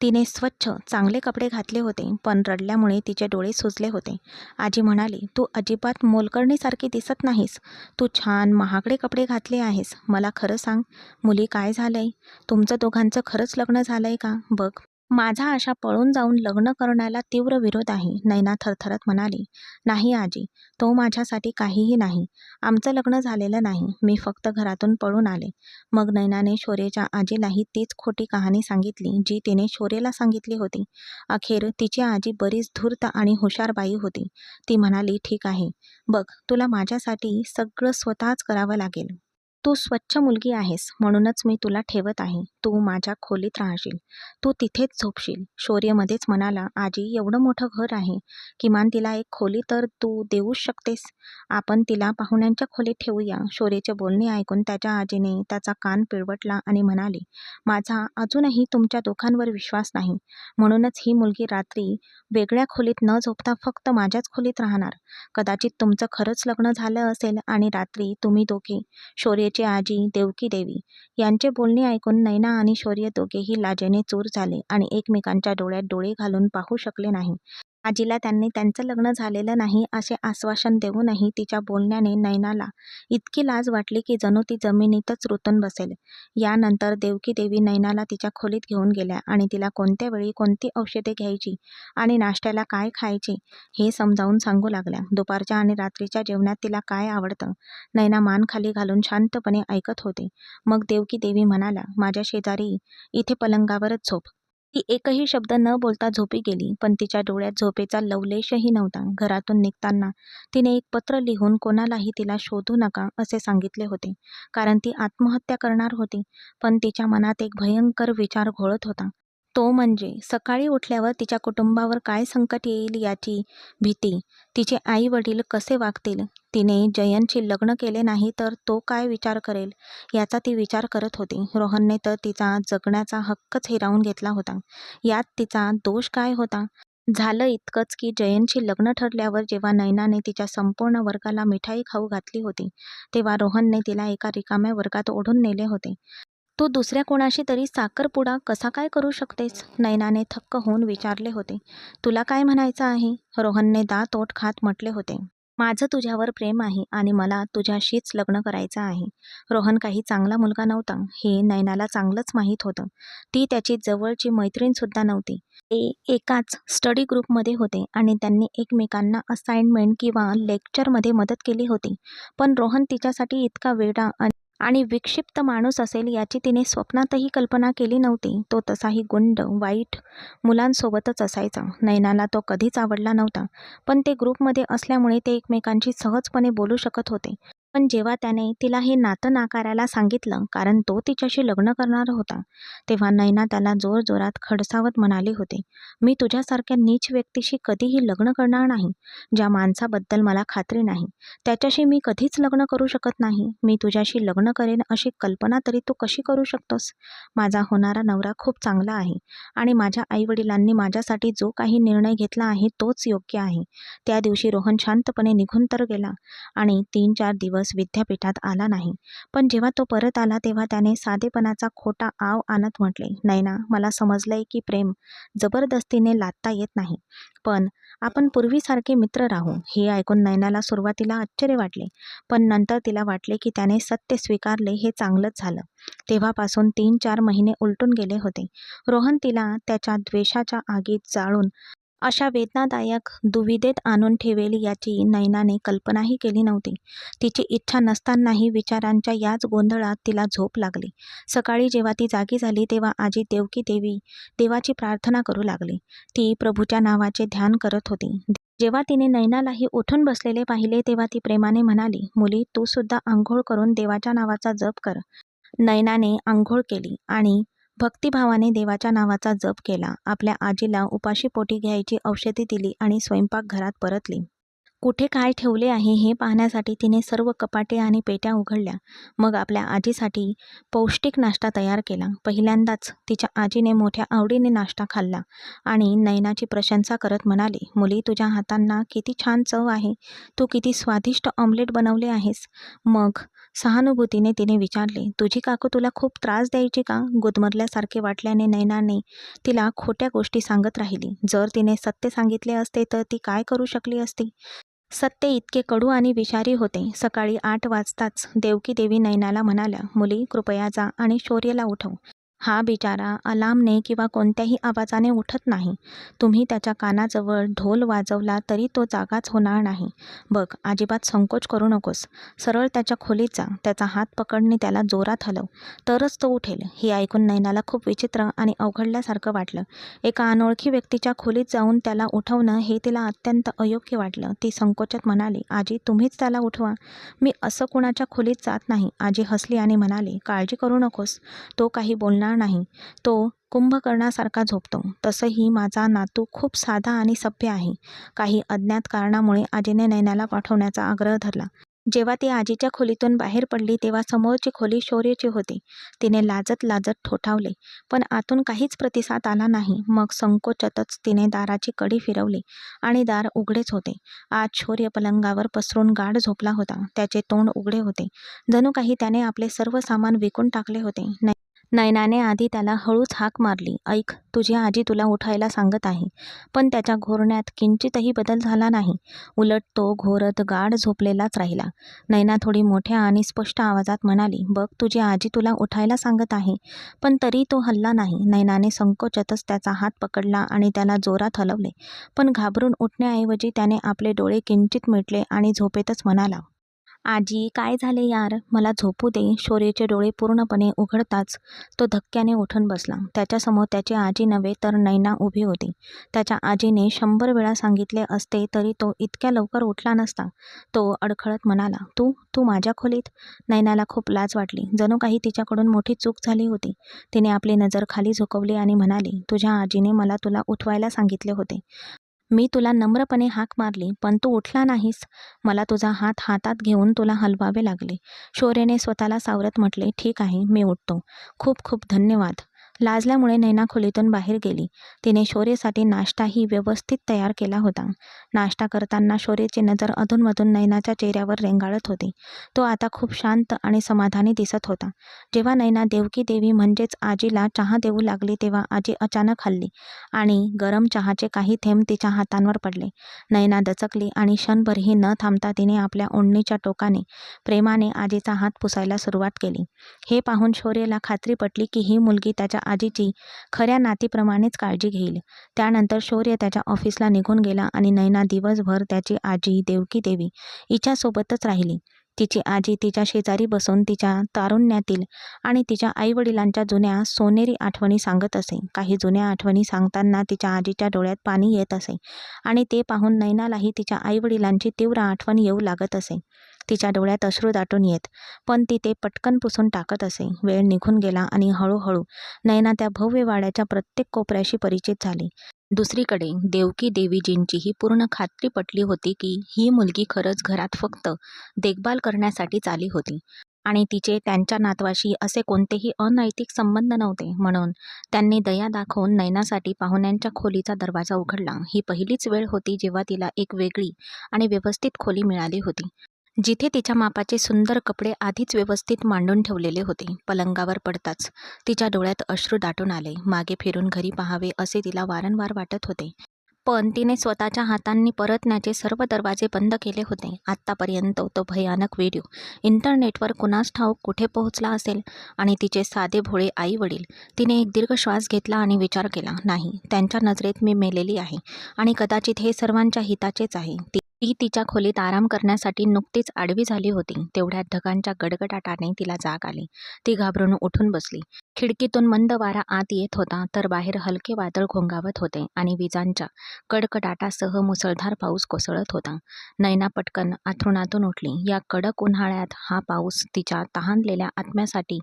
तिने स्वच्छ चांगले कपडे घातले होते, पण रडल्यामुळे तिचे डोळे सुजले होते. आजी म्हणाली, तू अजिबात मोलकरणीसारखी दिसत नाहीस. तू छान महागडे कपडे घातले आहेस. मला खरं सांग, मुली, काय झालंय? तुमचं दोघांचं खरंच लग्न झालंय का? बघ, माझा अशा पळून जाऊन लग्न करण्याला तीव्र विरोध आहे. नैना थरथरत म्हणाली, नाही आजी, तो माझ्यासाठी काहीही नाही. आमचं लग्न झालेलं नाही. मी फक्त घरातून पळून आले. मग नैनाने शौर्याच्या आजीलाही तीच खोटी कहाणी सांगितली जी तिने शौर्याला सांगितली होती. अखेर तिची आजी बरीच धूर्त आणि हुशार बाई होती. ती म्हणाली, ठीक आहे, बघ, तुला माझ्यासाठी सगळं स्वतःच करावं लागेल. तू स्वच्छ मुलगी आहेस, म्हणूनच मी तुला ठेवत आहे. तू माझ्या खोलीत राहशील. तू तिथेच झोपशील. शौर्य मध्येच म्हणाला, आजी, एवढं मोठं घर आहे, किमान तिला एक खोली तर तू देऊच शकतेस. आपण तिला पाहुण्यांच्या खोलीत ठेवूया. शौर्याचे बोलणे ऐकून त्याच्या आजीने त्याचा कान पिळवटला आणि म्हणाली, माझा अजूनही तुमच्या दोघांवर विश्वास नाही. म्हणूनच ही मुलगी रात्री वेगळ्या खोलीत न झोपता फक्त माझ्याच खोलीत राहणार. कदाचित तुमचं खरंच लग्न झालं असेल आणि रात्री तुम्ही दोघे, शौर्याची आजी, देवकी देवी, यांचे बोलणे ऐकून नैना आणि शौर्य दोघेही लाजेने चूर झाले आणि एकमेकांच्या डोळ्यात डोळे घालून पाहू शकले नाही. आजीला त्यांनी त्यांचं लग्न झालेलं नाही असे आश्वासन देऊनही तिच्या बोलण्याने नैनाला इतकी लाज वाटली की जणू ती जमिनीतच रुतून बसेल. यानंतर देवकी देवी नैनाला तिच्या खोलीत घेऊन गेल्या आणि तिला कोणत्या वेळी कोणती औषधे घ्यायची आणि नाश्त्याला काय खायचे हे समजावून सांगू लागल्या. दुपारच्या आणि रात्रीच्या जेवणात तिला काय आवडतं, नैना मान खाली घालून शांतपणे ऐकत होते. मग देवकी देवी म्हणाल्या, माझ्या शेजारी इथे पलंगावरच झोप. ती एकही शब्द न बोलता झोपी गेली, पण तिच्या डोळ्यात झोपेचा लवलेशही नव्हता. घरातून निघताना तिने एक पत्र लिहून कोणालाही तिला शोधू नका असे सांगितले होते, कारण ती आत्महत्या करणार होती. पण तिच्या मनात एक भयंकर विचार घोळत होता. तो म्हणजे सकाळी उठल्यावर तिच्या कुटुंबावर काय संकट येईल याची भीती. तिचे आई वडील कसे वागतील, तिने जयंतशी लग्न केले नाही तर तो काय विचार करेल याचा ती विचार करत होती. रोहनने तर तिचा जगण्याचा हक्कच हिरावून घेतला होता. यात तिचा दोष काय होता? झालं इतकंच की जयंतशी लग्न ठरल्यावर जेव्हा नैनाने तिच्या संपूर्ण वर्गाला मिठाई खाऊ घातली होती, तेव्हा रोहनने तिला एका रिकाम्या वर्गात ओढून नेले होते. तू दुसऱ्या कोणाशी तरी साखरपुडा कसा काय करू शकतेस? नैनाने थक्क होऊन विचारले होते. तुला काय म्हणायचं आहे? रोहनने दात ओठ खात म्हटले होते. माझं तुझ्यावर प्रेम आहे आणि मला तुझ्याशीच लग्न करायचं आहे. रोहन काही चांगला मुलगा नव्हता हे नयनाला चांगलंच माहीत होतं. ती त्याची जवळची मैत्रीणसुद्धा नव्हती. ते एकाच स्टडी ग्रुपमध्ये होते आणि त्यांनी एकमेकांना असाइनमेंट किंवा लेक्चरमध्ये मदत केली होती. पण रोहन तिच्यासाठी इतका वेडा आणि विक्षिप्त माणूस असेल याची तिने स्वप्नातही कल्पना केली नव्हती. तो तसाही गुंड, वाईट मुलांसोबतच असायचा. नयनाला तो कधीच आवडला नव्हता. पण ते ग्रुपमध्ये असल्यामुळे ते एकमेकांशी सहजपणे बोलू शकत होते. पण जेव्हा त्याने तिला हे नातं नाकारायला सांगितलं, कारण तो तिच्याशी लग्न करणार होता, तेव्हा नयना त्याला जोरजोरात खडसावत म्हणाली होती, "मी तुझ्यासारख्या नीच व्यक्तीशी कधीही लग्न करणार नाही. ज्या माणसाबद्दल मला खात्री नाही, त्याच्याशी मी कधीच लग्न करू शकत नाही. मी तुझ्याशी लग्न करेन अशी कल्पना तरी तू कशी करू शकतोस? माझा होणारा नवरा खूप चांगला आहे आणि माझ्या आईवडिलांनी माझ्यासाठी जो काही निर्णय घेतला आहे तोच योग्य आहे." त्या दिवशी रोहन शांतपणे निघून तर गेला आणि 3-4 दिवस विद्यापीठात आला नाही. पण जेव्हा तो परत आला तेव्हा त्याने साधेपणाचा खोटा आव आणत म्हटले, "नयना, मला समजलंय की प्रेम जबरदस्तीने लादता येत नाही. पण आपण पूर्वीसारखे मित्र राहू." हे ऐकून नयनाला सुरुवातीला आश्चर्य वाटले, पण नंतर तिला वाटले की त्याने सत्य स्वीकारले हे चांगलंच झालं. तेव्हापासून 3-4 महिने उलटून गेले होते. रोहन तिला त्याच्या द्वेषाच्या आगीत जाळून अशा वेदनादायक दुविधेत आणून ठेवेल याची नयनाने कल्पनाही केली नव्हती. तिची इच्छा नसतानाही विचारांच्या याच गोंधळात तिला झोप लागली. सकाळी जेव्हा ती जागी झाली तेव्हा आजी देवकी देवी देवाची प्रार्थना करू लागली. ती प्रभूच्या नावाचे ध्यान करत होती. जेव्हा तिने नयनालाही उठून बसलेले पाहिले तेव्हा ती प्रेमाने म्हणाली, "मुली, तू सुद्धा अंघोळ करून देवाच्या नावाचा जप कर." नयनाने अंघोळ केली आणि भक्तिभावाने देवाच्या नावाचा जप केला. आपल्या आजीला उपाशीपोटी घ्यायची औषधी दिली आणि स्वयंपाकघरात परतली. कुठे काय ठेवले आहे हे पाहण्यासाठी तिने सर्व कपाटे आणि पेट्या उघडल्या. मग आपल्या आजीसाठी पौष्टिक नाश्ता तयार केला. पहिल्यांदाच तिच्या आजीने मोठ्या आवडीने नाश्ता खाल्ला आणि नयनाची प्रशंसा करत म्हणाली, "मुली, तुझ्या हातांना किती छान चव आहे. तू किती स्वादिष्ट ऑमलेट बनवले आहेस." मग सहानुभूतीने तिने विचारले, "तुझी काकू तुला खूप त्रास द्यायची का?" गुदमरल्यासारखे वाटल्याने नयनाने तिला खोट्या गोष्टी सांगत राहिली. जर तिने सत्य सांगितले असते तर ती काय करू शकली असती? सत्य इतके कडू आणि विषारी होते. सकाळी 8 वाजताच देवकी देवी नयनाला म्हणाल्या, "मुली, कृपया जा आणि शौर्यला उठव. हा बिचारा अलार्मने किंवा कोणत्याही आवाजाने उठत नाही. तुम्ही त्याच्या कानाजवळ ढोल वाजवला तरी तो जागाच होणार नाही. बघ, अजिबात संकोच करू नकोस. सरळ त्याच्या खोलीत जा. त्याचा हात पकडणे त्याला जोरात हलव. तरच तो उठेल." हे ऐकून नयनाला खूप विचित्र आणि अवघडल्यासारखं वाटलं. एका अनोळखी व्यक्तीच्या खोलीत जाऊन त्याला उठवणं हे तिला अत्यंत अयोग्य वाटलं. ती संकोचात म्हणाली, "आजी, तुम्हीच त्याला उठवा. मी असं कुणाच्या खोलीत जात नाही." आजी हसली आणि म्हणाली, "काळजी करू नकोस. तो काही बोलणार नाही. तो कुंभकर्णासारखा झोपतो. तसंही माझा नातू खूप साधा आणि सभ्य आहे." काही अज्ञात कारणामुळे आजीने नयनाला पाठवण्याचा आग्रह धरला. जेव्हा ती आजीच्या खोलीतून बाहेर पडली तेव्हा समोरची खोली शौर्याची होती. तिने लाजत लाजत ठोठावले, पण आतून काहीच प्रतिसाद आला नाही. मग संकोचातच तिने दाराची कडी फिरवली आणि दार उघडेच होते. आज शौर्य पलंगावर पसरून गाढ झोपला होता. त्याचे तोंड उघडे होते. जणू काही त्याने आपले सर्व सामान विकून टाकले होते. नयनाने आधी त्याला हळूच हाक मारली, "ऐक, तुझी आजी तुला उठायला सांगत आहे." पण त्याच्या घोरण्यात किंचितही बदल झाला नाही. उलट तो घोरत गाढ झोपलेलाच राहिला. नयना थोडी मोठ्या आणि स्पष्ट आवाजात म्हणाली, "बघ, तुझी आजी तुला उठायला सांगत आहे." पण तरी तो हलला नाही. नयनाने संकोचातच त्याचा हात पकडला आणि त्याला जोरात हलवले. पण घाबरून उठण्याऐवजी त्याने आपले डोळे किंचित मिटले आणि झोपेतच म्हणाला, "आजी, काय झाले यार? मला झोपू दे." शौर्यचे डोळे पूर्णपणे उघडताच तो धक्क्याने उठून बसला. त्याच्यासमोर त्याची आजी नव्हे तर नयना उभी होती. त्याच्या आजीने 100 वेळा सांगितले असते तरी तो इतक्या लवकर उठला नसता. तो अडखळत म्हणाला, "तू तू माझ्या खोलीत?" नयनाला खूप लाज वाटली. जणू काही तिच्याकडून मोठी चूक झाली होती. तिने आपली नजर खाली झुकवली आणि म्हणाली, "तुझ्या आजीने मला तुला उठवायला सांगितले होते. मी तुला नम्रपणे हाक मारली, पण तू उठला नाहीस. मला तुझा हात हातात घेऊन तुला हलवावे लागले." शौर्यने स्वतःला सावरत म्हटले, "ठीक आहे, मी उठतो. खूप खूप धन्यवाद." लाजल्यामुळे नैना खोलीतून बाहेर गेली. तिने शौर्यसाठी नाश्ताही व्यवस्थित तयार केला होता. नाश्ता करताना शौर्यची नजर अधूनमधून नैनाच्या चेहऱ्यावर रेंगाळत होती. तो आता खूप शांत आणि समाधानी दिसत होता. जेव्हा नैना देवकी देवी म्हणजेच आजीला चहा देऊ लागली तेव्हा आजी अचानक हलली आणि गरम चहाचे काही थेंब तिच्या हातांवर पडले. नैना दचकली आणि क्षणभरही न थांबता तिने आपल्या ओढणीच्या टोकाने प्रेमाने आजीचा हात पुसायला सुरुवात केली. हे पाहून शौर्यला खात्री पटली की ही मुलगी त्याच्या आजीची खऱ्या नातीप्रमाणेच काळजी घेईल. त्यानंतर शौर्य त्याच्या ऑफिसला निघून गेला आणि नैना दिवसभर त्याची आजी देवकी देवी हिच्यासोबतच राहिली. तिची आजी तिच्या शेजारी बसून तिच्या तारुण्यातील आणि तिच्या आईवडिलांच्या जुन्या सोनेरी आठवणी सांगत असे. काही जुन्या आठवणी सांगताना तिच्या आजीच्या डोळ्यात पाणी येत असे आणि ते पाहून नैनालाही तिच्या आईवडिलांची तीव्र आठवण येऊ लागत असे. तिच्या डोळ्यात अश्रू दाटून येत, पण ती ते पटकन पुसून टाकत असे. वेळ निघून गेला आणि हळूहळू नैना त्या भव्य वाड्याच्या प्रत्येक कोपऱ्याशी परिचित झाली. दुसरीकडे देवकी देवीजींचीही पूर्ण खात्री पटली होती की ही मुलगी खरंच घरात फक्त देखभाल करण्यासाठीच आली होती आणि तिचे त्यांच्या नातवाशी असे कोणतेही अनैतिक संबंध नव्हते. म्हणून त्यांनी दया दाखवून नैनासाठी पाहुण्यांच्या खोलीचा दरवाजा उघडला. ही पहिलीच वेळ होती जेव्हा तिला एक वेगळी आणि व्यवस्थित खोली मिळाली होती, जिथे तिच्या मापाचे सुंदर कपडे आधीच व्यवस्थित मांडून ठेवलेले होते. पलंगावर पडताच तिच्या डोळ्यात अश्रू दाटून आले. मागे फिरून घरी पाहावे असे तिला वारंवार वाटत होते, पण तिने स्वतःच्या हातांनी परतण्याचे सर्व दरवाजे बंद केले होते. आत्तापर्यंत तो भयानक व्हिडिओ इंटरनेटवर कुणास ठाऊक कुठे पोहोचला असेल आणि तिचे साधे भोळे आई वडील. तिने एक दीर्घ श्वास घेतला आणि विचार केला, नाही, त्यांच्या नजरेत मी मेलेली आहे आणि कदाचित हे सर्वांच्या हिताचेच आहे. ती तिच्या खोलीत आराम करण्यासाठी नुकतीच आडवी झाली होती. तेवढ्यात ढगांच्या गडगडाटाने तिला जाग आली. ती घाबरून उठून बसली. खिडकीतून मंद वारा आत येत होता तर बाहेर हलके वादळ घोंघावत होते आणि विजांच्या कडकडाटासह मुसळधार पाऊस कोसळत होता. नैना पटकन अंथरुणातून उठली. या कडक उन्हाळ्यात हा पाऊस तिच्या तहानलेल्या आत्म्यासाठी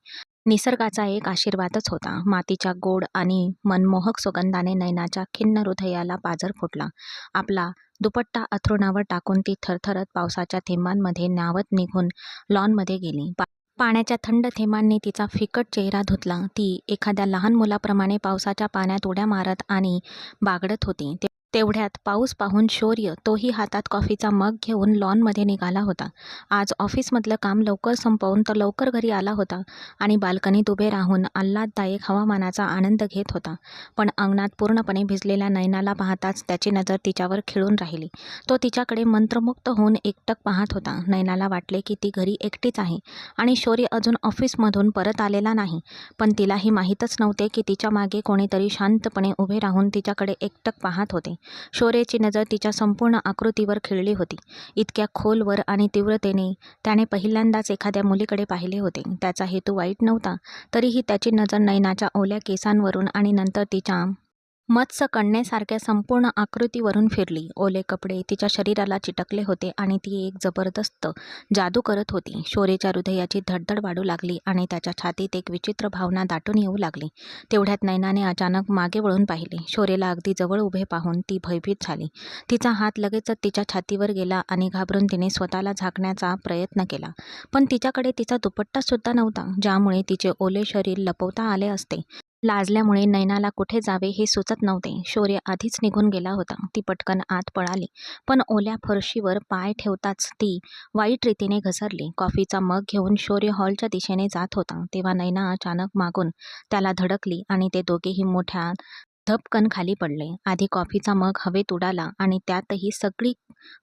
निसर्गाचा एक आशीर्वादच होता. मातीच्या गोड आणि मनमोहक सुगंधाने नैनाच्या खिन्न हृदयाला पाझर फुटला. आपला दुपट्टा अंथरुणावर टाकून ती थरथरत पावसाच्या थेंबांमध्ये न्हावत निघून लॉनमध्ये गेली. पाण्याच्या थंड थेंबांनी तिचा फिकट चेहरा धुतला. ती एखाद्या लहान मुलाप्रमाणे पावसाच्या पाण्यात उड्या मारत आणि बागडत होती. तेवढ्यात पाऊस पाहून शौर्य, तोही हातात कॉफीचा मग घेऊन लॉनमध्ये निघाला होता. आज ऑफिसमधलं काम लवकर संपवून तो लवकर घरी आला होता आणि बाल्कनीत उभे राहून आल्हाददायक हवामानाचा आनंद घेत होता. पण अंगणात पूर्णपणे भिजलेल्या नैनाला पाहताच त्याची नजर तिच्यावर खिळून राहिली. तो तिच्याकडे मंत्रमुग्ध होऊन एकटक पाहत होता. नैनाला वाटले की ती घरी एकटीच आहे आणि शौर्य अजून ऑफिसमधून परत आलेला नाही. पण तिलाही माहीतच नव्हते की तिच्या मागे कोणीतरी शांतपणे उभे राहून तिच्याकडे एकटक पाहत होते. शौर्याची नजर तिच्या संपूर्ण आकृतीवर खिळली होती. इतक्या खोलवर आणि तीव्रतेने त्याने पहिल्यांदाच एखाद्या मुलीकडे पाहिले होते. त्याचा हेतू वाईट नव्हता, तरीही त्याची नजर नैनाच्या ओल्या केसांवरून आणि नंतर तिच्या मत्स्य कन्येसारख्या संपूर्ण आकृतीवरून फिरली. ओले कपडे तिच्या शरीराला चिटकले होते आणि ती एक जबरदस्त जादू करत होती. शौर्याच्या हृदयाची धडधड वाढू लागली आणि त्याच्या छातीत एक विचित्र भावना दाटून येऊ लागली. तेवढ्यात नैनाने अचानक मागे वळून पाहिले. शौर्याला अगदी जवळ उभे पाहून ती भयभीत झाली. तिचा हात लगेचच तिच्या छातीवर गेला आणि घाबरून तिने स्वतःला झाकण्याचा प्रयत्न केला. पण तिच्याकडे तिचा दुपट्टा सुद्धा नव्हता, ज्यामुळे तिचे ओले शरीर लपवता आले असते. लाजल्यामुळे नैनाला कुठे जावे हे सुचत नव्हते. शौर्य आधीच निघून गेला होता. ती पटकन आत पळाली, पण ओल्या फरशीवर पाय ठेवताच ती वाईट रीतीने घसरली. कॉफीचा मग घेऊन शौर्य हॉलच्या दिशेने जात होता तेव्हा नैना अचानक मागून त्याला धडकली आणि ते दोघेही मोठ्या धपकन खाली पडले. आधी कॉफीचा मग हवेत उडाला आणि त्यातही सगळी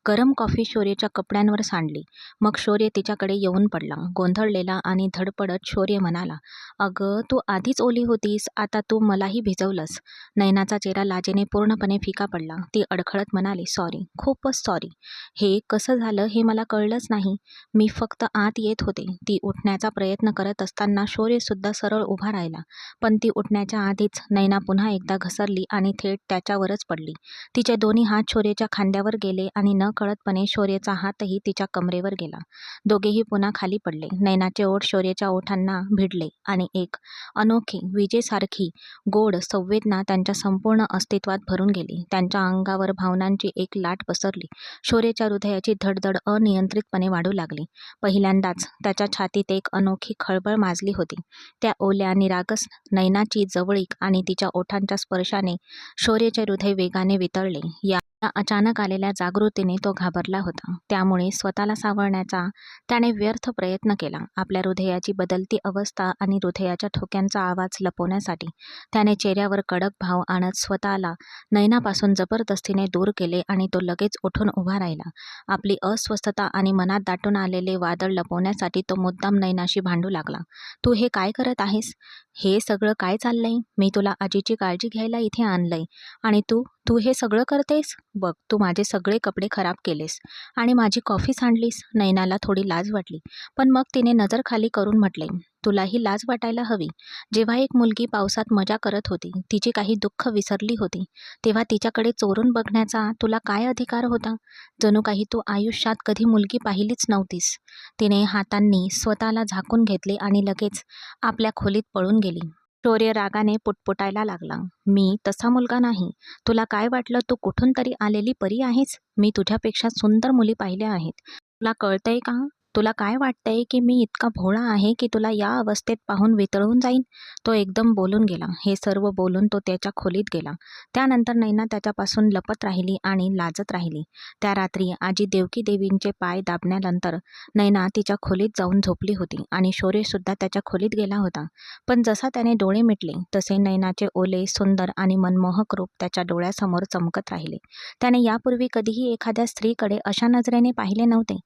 गरम कॉफी शौर्याच्या कपड्यांवर सांडली. मग शौर्य तिच्याकडे येऊन पडला. गोंधळलेला आणि धडपडत शौर्य म्हणाला, अगं, तू आधीच ओली होतीस, आता तू मलाही भिजवलंस. नैनाचा चेहरा लाजेने पूर्णपणे फिका पडला. ती अडखळत म्हणाली, सॉरी, खूपच सॉरी. हे कसं झालं हे मला कळलंच नाही. मी फक्त आत येत होते. ती उठण्याचा प्रयत्न करत असताना शौर्य सुद्धा सरळ उभा राहिला. पण ती उठण्याच्या आधीच नैना पुन्हा एकदा घसरली आणि थेट त्याच्यावरच पडली. तिचे दोन्ही हात शौर्याच्या खांद्यावर गेले आणि नकळतपणे शौर्याचा हातही तिच्या कमरेवर गेला. दोघेही पुन्हा खाली पडले. नयनाचे ओठ शौर्याच्या ओठांना भिडले आणि एक अनोखी, विजेसारखी गोड संवेदना त्यांच्या संपूर्ण अस्तित्वात भरून गेली. त्यांच्या अंगावर भावनांची एक लाट पसरली. शौर्याच्या हृदयाची धडधड अनियंत्रितपणे वाढू लागली. पहिल्यांदाच त्याच्या छातीत एक अनोखी खळबळ माजली होती. त्या ओल्या निरागस नयनाची जवळीक आणि तिच्या ओठांच्या स्पर्शाने शौर्याचे हृदय वेगाने वितळले. या अचानक आलेल्या जागृतीने तो घाबरला होता. त्यामुळे स्वतःला सावरण्याचा त्याने व्यर्थ प्रयत्न केला. आपल्या हृदयाची बदलती अवस्था आणि हृदयाच्या ठोक्यांचा आवाज लपवण्यासाठी त्याने चेहऱ्यावर कडक भाव आणत स्वतःला नयनापासून जबरदस्तीने दूर केले आणि तो लगेच उठून उभा राहिला. आपली अस्वस्थता आणि मनात दाटून आलेले वादळ लपवण्यासाठी तो मुद्दाम नयनाशी भांडू लागला. "तू हे काय करत आहेस? हे सगळं काय चाललंय? मी तुला आजीची काळजी घ्यायला इथे आणलंय आणि तू तू हे सगळं करतेस? बघ, तू माझे सगळे कपडे खराब केलेस आणि माझी कॉफी सांडलीस." नयनाला थोडी लाज वाटली, पण मग तिने नजर खाली करून म्हटले, "तुलाही लाज वाटायला हवी. जेव्हा एक मुलगी पावसात मजा करत होती, तिची काही दुःख विसरली होती, तेव्हा तिच्याकडे चोरून बघण्याचा तुला काय अधिकार होता? जणू काही तू आयुष्यात कधी मुलगी पाहिलीच नव्हतीस." तिने हातांनी स्वतःला झाकून घेतले आणि लगेच आपल्या खोलीत पळून गेली. शौर्य रागाने पुटपुटायला लागला, "मी तसा मुलगा नाही. तुला काय वाटलं तू कुठून तरी आलेली परी आहेस? मी तुझ्यापेक्षा सुंदर मुली पाहिल्या आहेत. तुला कळतंय का? तुला काय वाटतंय की मी इतका भोळा आहे की तुला या अवस्थेत पाहून वितळून जाईन?" तो एकदम बोलून गेला. हे सर्व बोलून तो त्याच्या खोलीत गेला. त्यानंतर नयना त्याच्यापासून लपत राहिली आणि लाजत राहिली. त्या रात्री आजी देवकी देवींचे पाय दाबल्यानंतर नयना तिच्या खोलीत जाऊन झोपली होती आणि शौर्यसुद्धा त्याच्या खोलीत गेला होता. पण जसा त्याने डोळे मिटले तसे नयनाचे ओले, सुंदर आणि मनमोहक रूप त्याच्या डोळ्यासमोर चमकत राहिले. त्याने यापूर्वी कधीही एखाद्या स्त्रीकडे अशा नजरेने पाहिले नव्हते.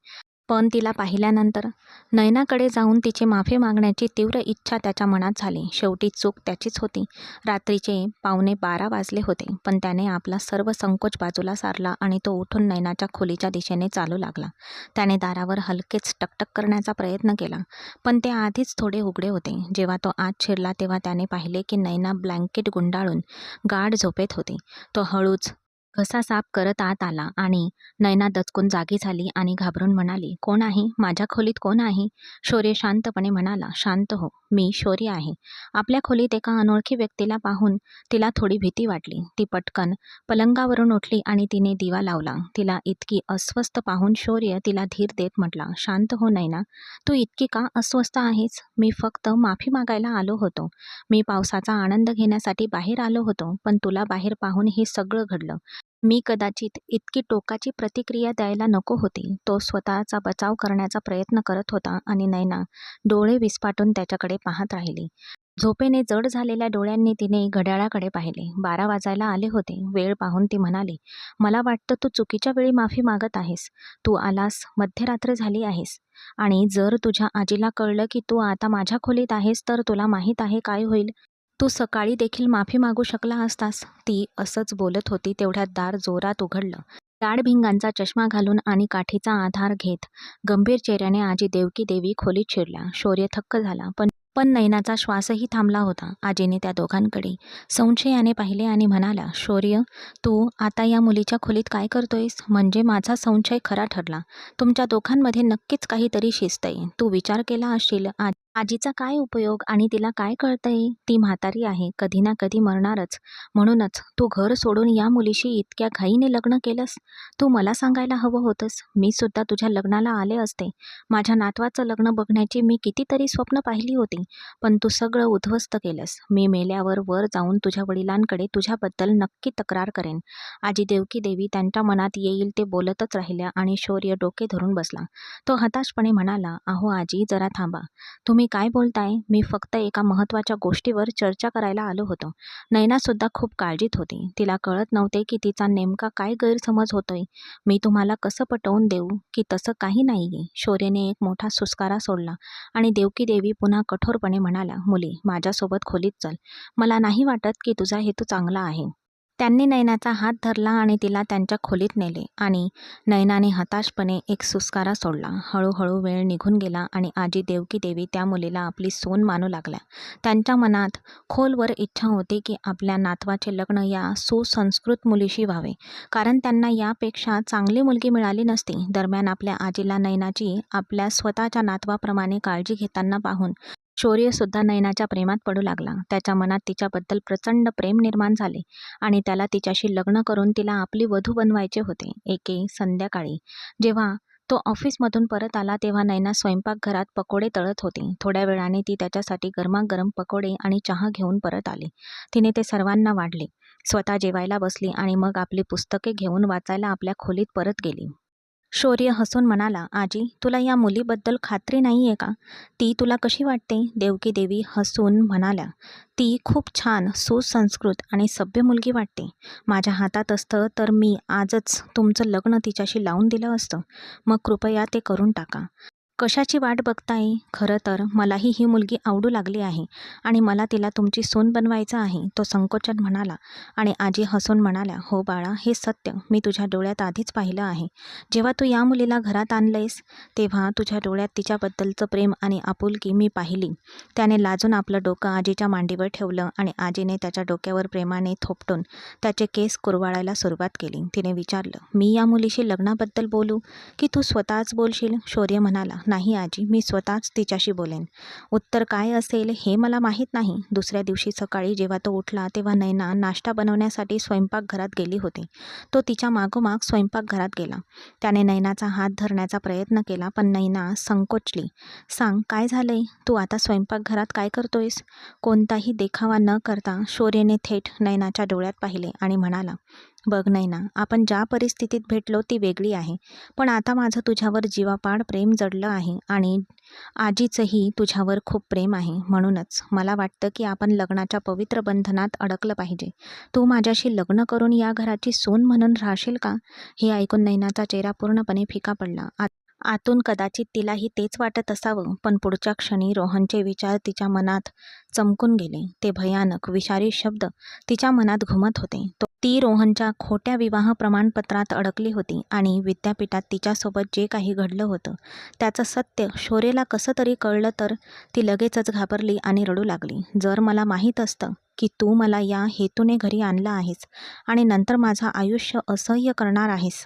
पण तिला पाहिल्यानंतर नयनाकडे जाऊन तिची माफी मागण्याची तीव्र इच्छा त्याच्या मनात झाली. शेवटी चूक त्याचीच होती. रात्रीचे 11:15 वाजले होते, पण त्याने आपला सर्व संकोच बाजूला सारला आणि तो उठून नयनाच्या खोलीच्या दिशेने चालू लागला. त्याने दारावर हलकेच टकटक करण्याचा प्रयत्न केला, पण ते आधीच थोडे उघडे होते. जेव्हा तो आत शिरला तेव्हा त्याने पाहिले की नयना ब्लँकेट गुंडाळून गाढ झोपेत होती. तो हळूच घसा साफ करत आत आला आणि नयना दचकून जागी झाली आणि घाबरून म्हणाली, "कोण आहे? माझ्या खोलीत कोण आहे?" शौर्य शांतपणे म्हणाला, "शांत हो, मी शौर्य आहे." आपल्या खोलीत एका अनोळखी व्यक्तीला पाहून तिला थोडी भीती वाटली. ती पटकन पलंगावरून उठली आणि तिने दिवा लावला. तिला इतकी अस्वस्थ पाहून शौर्य तिला धीर देत म्हटला, "शांत हो नयना, तू इतकी का अस्वस्थ आहेस? मी फक्त माफी मागायला आलो होतो. मी पावसाचा आनंद घेण्यासाठी बाहेर आलो होतो, पण तुला बाहेर पाहून हे सगळं घडलं. मी कदाचित इतकी टोकाची प्रतिक्रिया द्यायला नको होती." तो स्वतःचा बचाव करण्याचा प्रयत्न करत होता आणि नयना डोळे विस्फाटून त्याच्याकडे पाहत राहिली. झोपेने जड झालेल्या डोळ्यांनी तिने घड्याळाकडे पाहिले. 12 वाजायला आले होते. वेळ पाहून ती म्हणाली, "मला वाटतं तू चुकीच्या वेळी माफी मागत आहेस. तू आलास, मध्यरात्र झाली आहेस आणि जर तुझ्या आजीला कळलं की तू आता माझ्या खोलीत आहेस तर तुला माहीत आहे काय होईल? तू सकाळी देखील माफी मागू शकला असतास." ती असंच बोलत होती तेवढ्यात दार जोरात उघडलं. जाड भिंगांचा चष्मा घालून आणि काठीचा आधार घेत गंभीर चेहऱ्याने आजी देवकी देवी खोलीत शिरल्या. शौर्य थक्क झाला, पण पण नयनाचा श्वासही थांबला होता. आजीने त्या दोघांकडे संशयाने पाहिले आणि म्हणाल्या, "शौर्य, तू आता या मुलीच्या खोलीत काय करतोयस?" "म्हणजे माझा संशय खरा ठरला. तुमच्या दोघांमध्ये नक्कीच काहीतरी शिजतंय. तू विचार केला असशील, आजीचा काय उपयोग आणि तिला काय कळतंय? ती म्हातारी आहे, कधी ना कधी मरणारच. म्हणूनच तू घर सोडून या मुलीशी इतक्या घाईने लग्न केलंस. तू मला सांगायला हवं होतंस. मी सुद्धा तुझ्या लग्नाला आले असते. माझ्या नातवाचं लग्न बघण्याची मी कितीतरी स्वप्न पाहिली होती, पण तू सगळं उद्ध्वस्त केलंस. मी मेल्यावर वर जाऊन तुझ्या वडिलांकडे तुझ्याबद्दल नक्की तक्रार करेन." आजी देवकी देवी त्यांच्या मनात येईल ते बोलतच राहिल्या आणि शौर्य डोके धरून बसला. तो हताशपणे म्हणाला, "अहो आजी, जरा थांबा. तुम्ही काय बोलताय? मी फक्त एका महत्त्वाच्या गोष्टीवर चर्चा करायला आलो होतो." नयनासुद्धा खूप काळजीत होती. तिला कळत नव्हते की तिचा नेमका काय गैरसमज होतोय. "मी तुम्हाला कसं पटवून देऊ की तसं काही नाहीये." शौर्यने एक मोठा सुस्कारा सोडला आणि देवकी देवी पुन्हा कठोरपणे म्हणाल्या, "मुली, माझ्यासोबत खोलीत चल. मला नाही वाटत की तुझा हेतू चांगला आहे." त्यांनी नयनाचा हात धरला आणि तिला त्यांच्या खोलीत नेले आणि नयनाने हताशपणे एक सुस्कारा सोडला. हळूहळू वेळ निघून गेला आणि आजी देवकी देवी त्या मुलीला आपली सून मानू लागल्या. त्यांच्या मनात खोलवर इच्छा होती की आपल्या नातवाचे लग्न या सुसंस्कृत मुलीशी व्हावे, कारण त्यांना यापेक्षा चांगली मुलगी मिळाली नसती. दरम्यान आपल्या आजीला नयनाची आपल्या स्वतःच्या नातवाप्रमाणे काळजी घेताना पाहून शौर्यसुद्धा नयनाच्या प्रेमात पडू लागला. त्याच्या मनात तिच्याबद्दल प्रचंड प्रेम निर्माण झाले आणि त्याला तिच्याशी लग्न करून तिला आपली वधू बनवायचे होते. एके संध्याकाळी जेव्हा तो ऑफिसमधून परत आला तेव्हा नयना स्वयंपाकघरात पकोडे तळत होती. थोड्या वेळाने ती त्याच्यासाठी गरमागरम पकोडे आणि चहा घेऊन परत आली. तिने ते सर्वांना वाढले, स्वतः जेवायला बसली आणि मग आपली पुस्तके घेऊन वाचायला आपल्या खोलीत परत गेली. शौर्य हसून म्हणाला, आजी, तुला या मुलीबद्दल खात्री नाही आहे का? ती तुला कशी वाटते? देवकी देवी हसून म्हणाल्या, ती खूप छान, सुसंस्कृत आणि सभ्य मुलगी वाटते. माझ्या हातात असतं तर मी आजच तुमचं लग्न तिच्याशी लावून दिलं असतं. मग कृपया ते करून टाका. कशाची वाट बघताय? खरं तर मलाही ही मुलगी आवडू लागली आहे आणि मला तिला तुमची सून बनवायचं आहे, तो संकोचन म्हणाला. आणि आजी हसून म्हणाल्या, हो बाळा, हे सत्य मी तुझ्या डोळ्यात आधीच पाहिलं आहे. जेव्हा तू या मुलीला घरात आणलंयस तेव्हा तुझ्या डोळ्यात तिच्याबद्दलचं प्रेम आणि आपुलकी मी पाहिली. त्याने लाजून आपलं डोकं आजीच्या मांडीवर ठेवलं आणि आजीने त्याच्या डोक्यावर प्रेमाने थोपटून त्याचे केस कुरवाळायला सुरुवात केली. तिने विचारलं, मी या मुलीशी लग्नाबद्दल बोलू की तू स्वतःच बोलशील? शौर्य म्हणाला, नाही आजी, मी स्वतःच तिच्याशी बोलेन. उत्तर काय असेल हे मला माहीत नाही. दुसऱ्या दिवशी सकाळी जेव्हा तो उठला तेव्हा नयना नाश्ता बनवण्यासाठी स्वयंपाकघरात गेली होती. तो तिच्या मागोमाग स्वयंपाकघरात गेला. त्याने नयनाचा हात धरण्याचा प्रयत्न केला पण नयना संकोचली. सांग, काय झालंय? तू आता स्वयंपाकघरात काय करतोयस? कोणताही देखावा न करता शौर्यने थेट नयनाच्या डोळ्यात पाहिले आणि म्हणाला, बघ नयना, आपण ज्या परिस्थितीत भेटलो ती वेगळी आहे, पण आता माझं तुझ्यावर जीवापाड प्रेम जडलं आहे आणि आजीचंही तुझ्यावर खूप प्रेम आहे. म्हणूनच मला वाटतं की आपण लग्नाच्या पवित्र बंधनात अडकलं पाहिजे. तू माझ्याशी लग्न करून या घराची सून म्हणून राहशील का? हे ऐकून नयनाचा चेहरा पूर्णपणे फिका पडला. आतून कदाचित तिलाही तेच वाटत असावं, पण पुढच्या क्षणी रोहनचे विचार तिच्या मनात चमकून गेले. ते भयानक, विषारी शब्द तिच्या मनात घुमत होते. ती रोहनच्या खोट्या विवाह प्रमाणपत्रात अडकली होती आणि विद्यापीठात तिच्यासोबत जे काही घडलं होतं त्याचं सत्य शौर्यला कसं तरी कळलं तर ती लगेचच घाबरली आणि रडू लागली. जर मला माहीत असतं की तू मला या हेतूने घरी आणलं आहेस आणि नंतर माझं आयुष्य असह्य करणार आहेस,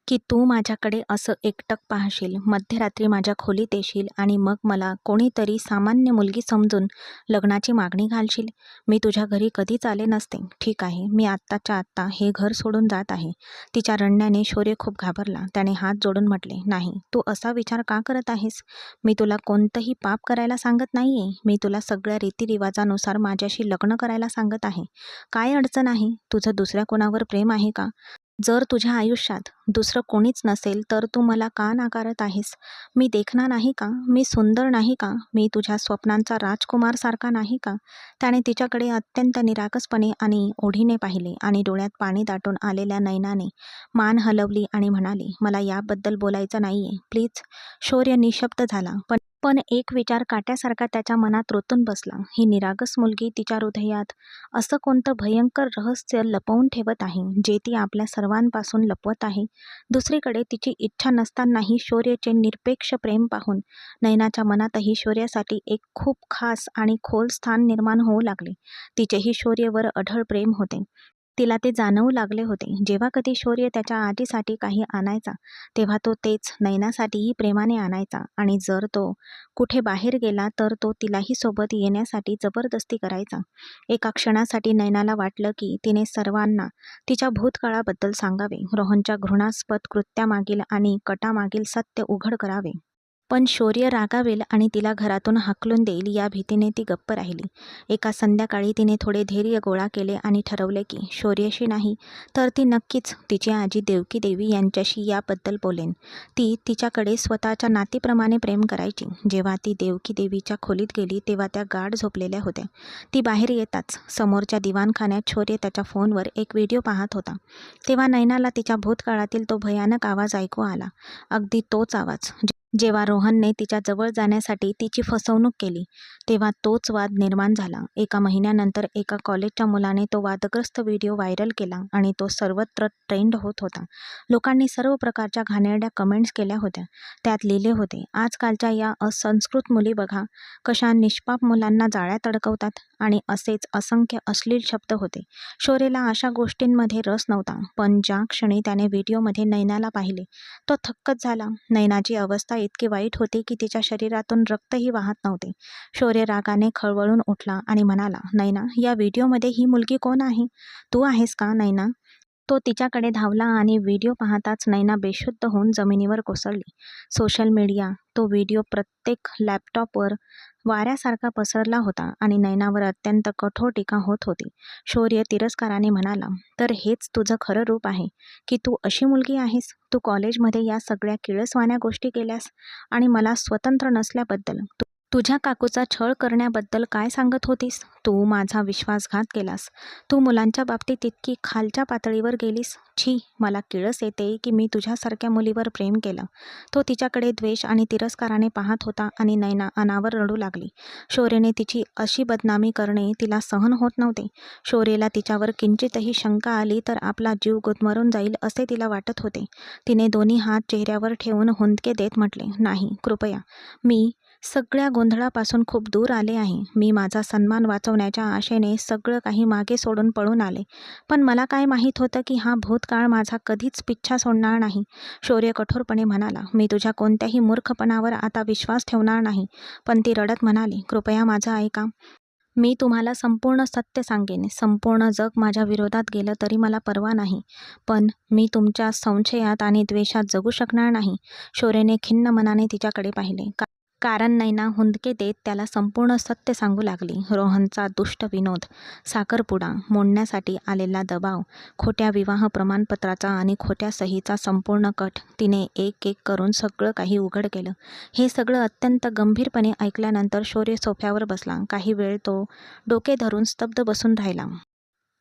की तू माझ्याकडे असं एकटक पाहशील, मध्यरात्री माझ्या खोलीत येशील आणि मग मला कोणीतरी सामान्य मुलगी समजून लग्नाची मागणी घालशील, मी तुझ्या घरी कधीच आले नसते. ठीक आहे, मी आत्ताच्या आत्ता हे घर सोडून जात आहे. तिच्या रडण्याने शौर्य खूप घाबरला. त्याने हात जोडून म्हटले, नाही, तू असा विचार का करत आहेस? मी तुला कोणतंही पाप करायला सांगत नाहीये. मी तुला सगळ्या रीतिरिवाजानुसार माझ्याशी लग्न करायला सांगत आहे. काय अडचण आहे? तुझं दुसऱ्या कोणावर प्रेम आहे का? जर तुझ्या आयुष्यात दुसरं कोणीच नसेल तर तू मला का नाकारत आहेस? मी देखणा नाही का? मी सुंदर नाही का? मी तुझ्या स्वप्नांचा राजकुमार सारखा नाही का? त्याने तिच्याकडे अत्यंत निरागसपणे आणि ओढीने पाहिले आणि डोळ्यात पाणी दाटून आलेल्या नयनाने मान हलवली आणि म्हणाली, मला याबद्दल बोलायचं नाहीये, प्लीज. शौर्य निशब्द झाला. पण एक विचार काट्यासारखा त्याच्या मनात रोतून बसला. ही निरागस मुलगी तिच्या हृदयात असं कोणतं भयंकर रहस्य लपवून ठेवत आहे जे ती आपल्या सर्वांपासून लपवत आहे. दुसरीकडे तिची इच्छा नसतानाही शौर्याचे निरपेक्ष प्रेम पाहून नयनाच्या मनातही शौर्यासाठी एक खूप खास आणि खोल स्थान निर्माण होऊ लागले. तिचेही शौर्यावर अढळ प्रेम होते. तिला ते जाणवू लागले होते. जेव्हा कधी शौर्य त्याच्या आजीसाठी काही आणायचा तेव्हा तो तेच नयनासाठीही प्रेमाने आणायचा आणि जर तो कुठे बाहेर गेला तर तो तिलाही सोबत येण्यासाठी जबरदस्ती करायचा. एका क्षणासाठी नयनाला वाटलं की तिने सर्वांना तिच्या भूतकाळाबद्दल सांगावे, रोहनच्या घृणास्पद कृत्यामागील आणि कटामागील सत्य उघड करावे. पण शौर्य रागावेल आणि तिला घरातून हाकलून देईल या भीतीने ती गप्प राहिली. एका संध्याकाळी तिने थोडे धैर्य गोळा केले आणि ठरवले की शौर्याशी नाही तर ती नक्कीच तिची आजी देवकी देवी यांच्याशी याबद्दल बोलेन. ती तिच्याकडे स्वतःच्या नातीप्रमाणे प्रेम करायची. जेव्हा ती देवकी देवीच्या खोलीत गेली तेव्हा त्या गाढ झोपलेल्या होत्या. ती बाहेर येताच समोरच्या दिवाणखान्यात शौर्य त्याच्या फोनवर एक व्हिडिओ पाहत होता. तेव्हा नयनाला तिच्या भूतकाळातील तो भयानक आवाज ऐकू आला. अगदी तोच आवाज जेव्हा रोहनने तिच्या जवळ जाण्यासाठी तिची फसवणूक केली तेव्हा तोच वाद निर्माण झाला. एका महिन्यानंतर एका कॉलेजच्या मुलाने तो वादग्रस्त व्हिडिओ व्हायरल केला आणि तो सर्वत्र ट्रेंड होत होता. लोकांनी सर्व प्रकारच्या घाणेरड्या कमेंट्स केल्या होत्या. त्यात लिहिले होते, आजकालच्या या असंस्कृत मुली बघा कशा निष्पाप मुलांना जाळ्यात अडकवतात, आणि असेच असंख्य अश्लील शब्द होते. शौर्यला अशा गोष्टींमध्ये रस नव्हता, पण ज्या क्षणी त्याने व्हिडिओमध्ये नैनाला पाहिले तो थक्कच झाला. नैनाची अवस्था इतकी वाईट होती की तिच्या शरीरातून रक्तही वाहत नव्हते. शौर्य रागाने खळबळून उठला आणि म्हणाला, नैना, या व्हिडिओमध्ये ही मुलगी कोण आहे? तू आहेस का नैना? तो तिच्याकडे धावला आणि व्हिडिओ पाहताच नैना बेशुद्ध होऊन जमिनीवर कोसळली. सोशल मीडिया तो व्हिडिओ प्रत्येक लॅपटॉपवर वाऱ्यासारखा पसरला होता आणि नैनावर अत्यंत कठोर टीका होत होती. शौर्य तिरस्काराने म्हणाला, तर हेच तुझं खरं रूप आहे की तू अशी मुलगी आहेस? तू कॉलेजमध्ये या सगळ्या किळसवाण्या गोष्टी केल्यास आणि मला स्वतंत्र नसल्याबद्दल तुझ्या काकूचा छळ करण्याबद्दल काय सांगत होतीस? तू माझा विश्वासघात केलास. तू मुलांच्या बाबतीत इतकी खालच्या पातळीवर गेलीस. छी, मला किळस येते की मी तुझ्यासारख्या मुलीवर प्रेम केलं. तो तिच्याकडे द्वेष आणि तिरस्काराने पाहत होता आणि नैना अनावर रडू लागली. शौर्यने तिची अशी बदनामी करणे तिला सहन होत नव्हते. शौर्यला तिच्यावर किंचितही शंका आली तर आपला जीव गुदमरून जाईल असे तिला वाटत होते. तिने दोन्ही हात चेहऱ्यावर ठेवून हुंदके देत म्हटले, नाही, कृपया. मी सगळ्या गोंधळापासून खूप दूर आले आहे. मी माझा सन्मान वाचवण्याच्या आशेने सगळं काही मागे सोडून पळून आले. पण मला काय माहीत होतं की हा भूतकाळ माझा कधीच पिच्छा सोडणार नाही. शौर्य कठोरपणे म्हणाला, मी तुझ्या कोणत्याही मूर्खपणावर आता विश्वास ठेवणार नाही. पण ती रडत म्हणाली, कृपया माझं ऐका. मी तुम्हाला संपूर्ण सत्य सांगेन. संपूर्ण जग माझ्या विरोधात गेलं तरी मला पर्वा नाही. पण मी तुमच्या संशयात आणि द्वेषात जगू शकणार नाही. शौर्यने खिन्न मनाने तिच्याकडे पाहिले. कारण नैना हुंदके देत त्याला संपूर्ण सत्य सांगू लागली. रोहनचा दुष्ट विनोद, साखरपुडा मोडण्यासाठी आलेला दबाव, खोट्या विवाह प्रमाणपत्राचा आणि खोट्या सहीचा संपूर्ण कट. तिने एक एक करून सगळं काही उघड केलं. हे सगळं अत्यंत गंभीरपणे ऐकल्यानंतर शौर्य सोफ्यावर बसला. काही वेळ तो डोके धरून स्तब्ध बसून राहिला.